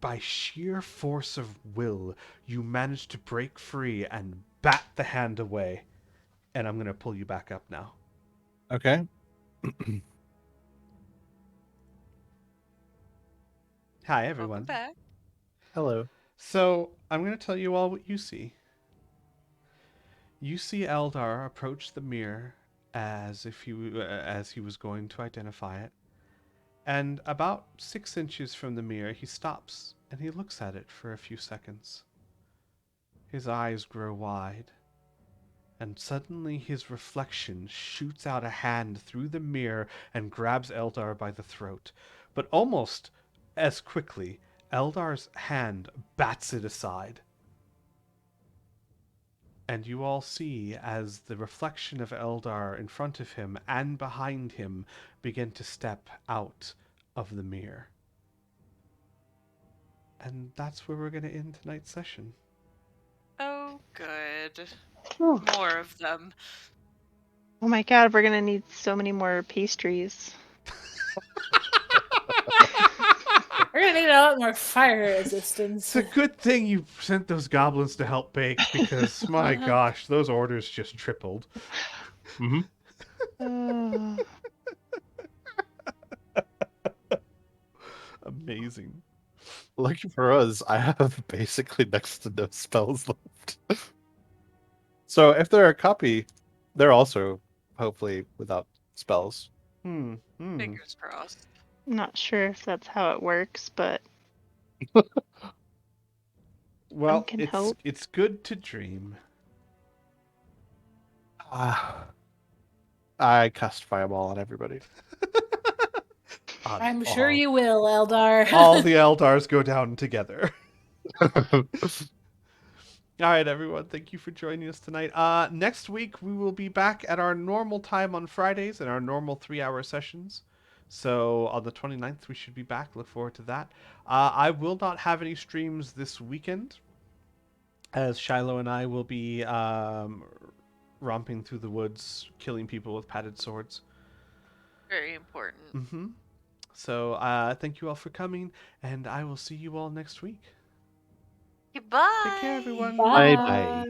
by sheer force of will, you manage to break free and bat the hand away. And I'm going to pull you back up now. Okay. Hi, Welcome everyone. back. Hello. So, I'm going to tell you all what you see. You see Eldar approach the mirror as if as he was going to identify it, and about 6 inches from the mirror, he stops and he looks at it for a few seconds. His eyes grow wide, and suddenly his reflection shoots out a hand through the mirror and grabs Eldar by the throat. But almost as quickly, Eldar's hand bats it aside. And you all see as the reflection of Eldar in front of him and behind him begin to step out of the mirror. And that's where we're going to end tonight's session. Oh, good. Whew. More of them. Oh my god, we're gonna need so many more pastries. We're gonna need a lot more fire resistance. It's a good thing you sent those goblins to help bake, because my gosh, those orders just tripled. Hmm. Oh. Amazing. Lucky for us, I have basically next to no spells left. So if they're a copy, they're also hopefully without spells. Hmm. Fingers crossed. I'm not sure if that's how it works, but Well, can it's hope. it's good to dream. I cast Fireball on everybody. On I'm sure all- you will, Eldar. all the Eldars go down together. All right, everyone. Thank you for joining us tonight. Next week, we will be back at our normal time on Fridays in our normal 3-hour sessions. So on the 29th, we should be back. Look forward to that. I will not have any streams this weekend, as Shiloh and I will be romping through the woods, killing people with padded swords. Very important. Mm-hmm. So thank you all for coming, and I will see you all next week. Goodbye. Take care, everyone. Bye bye.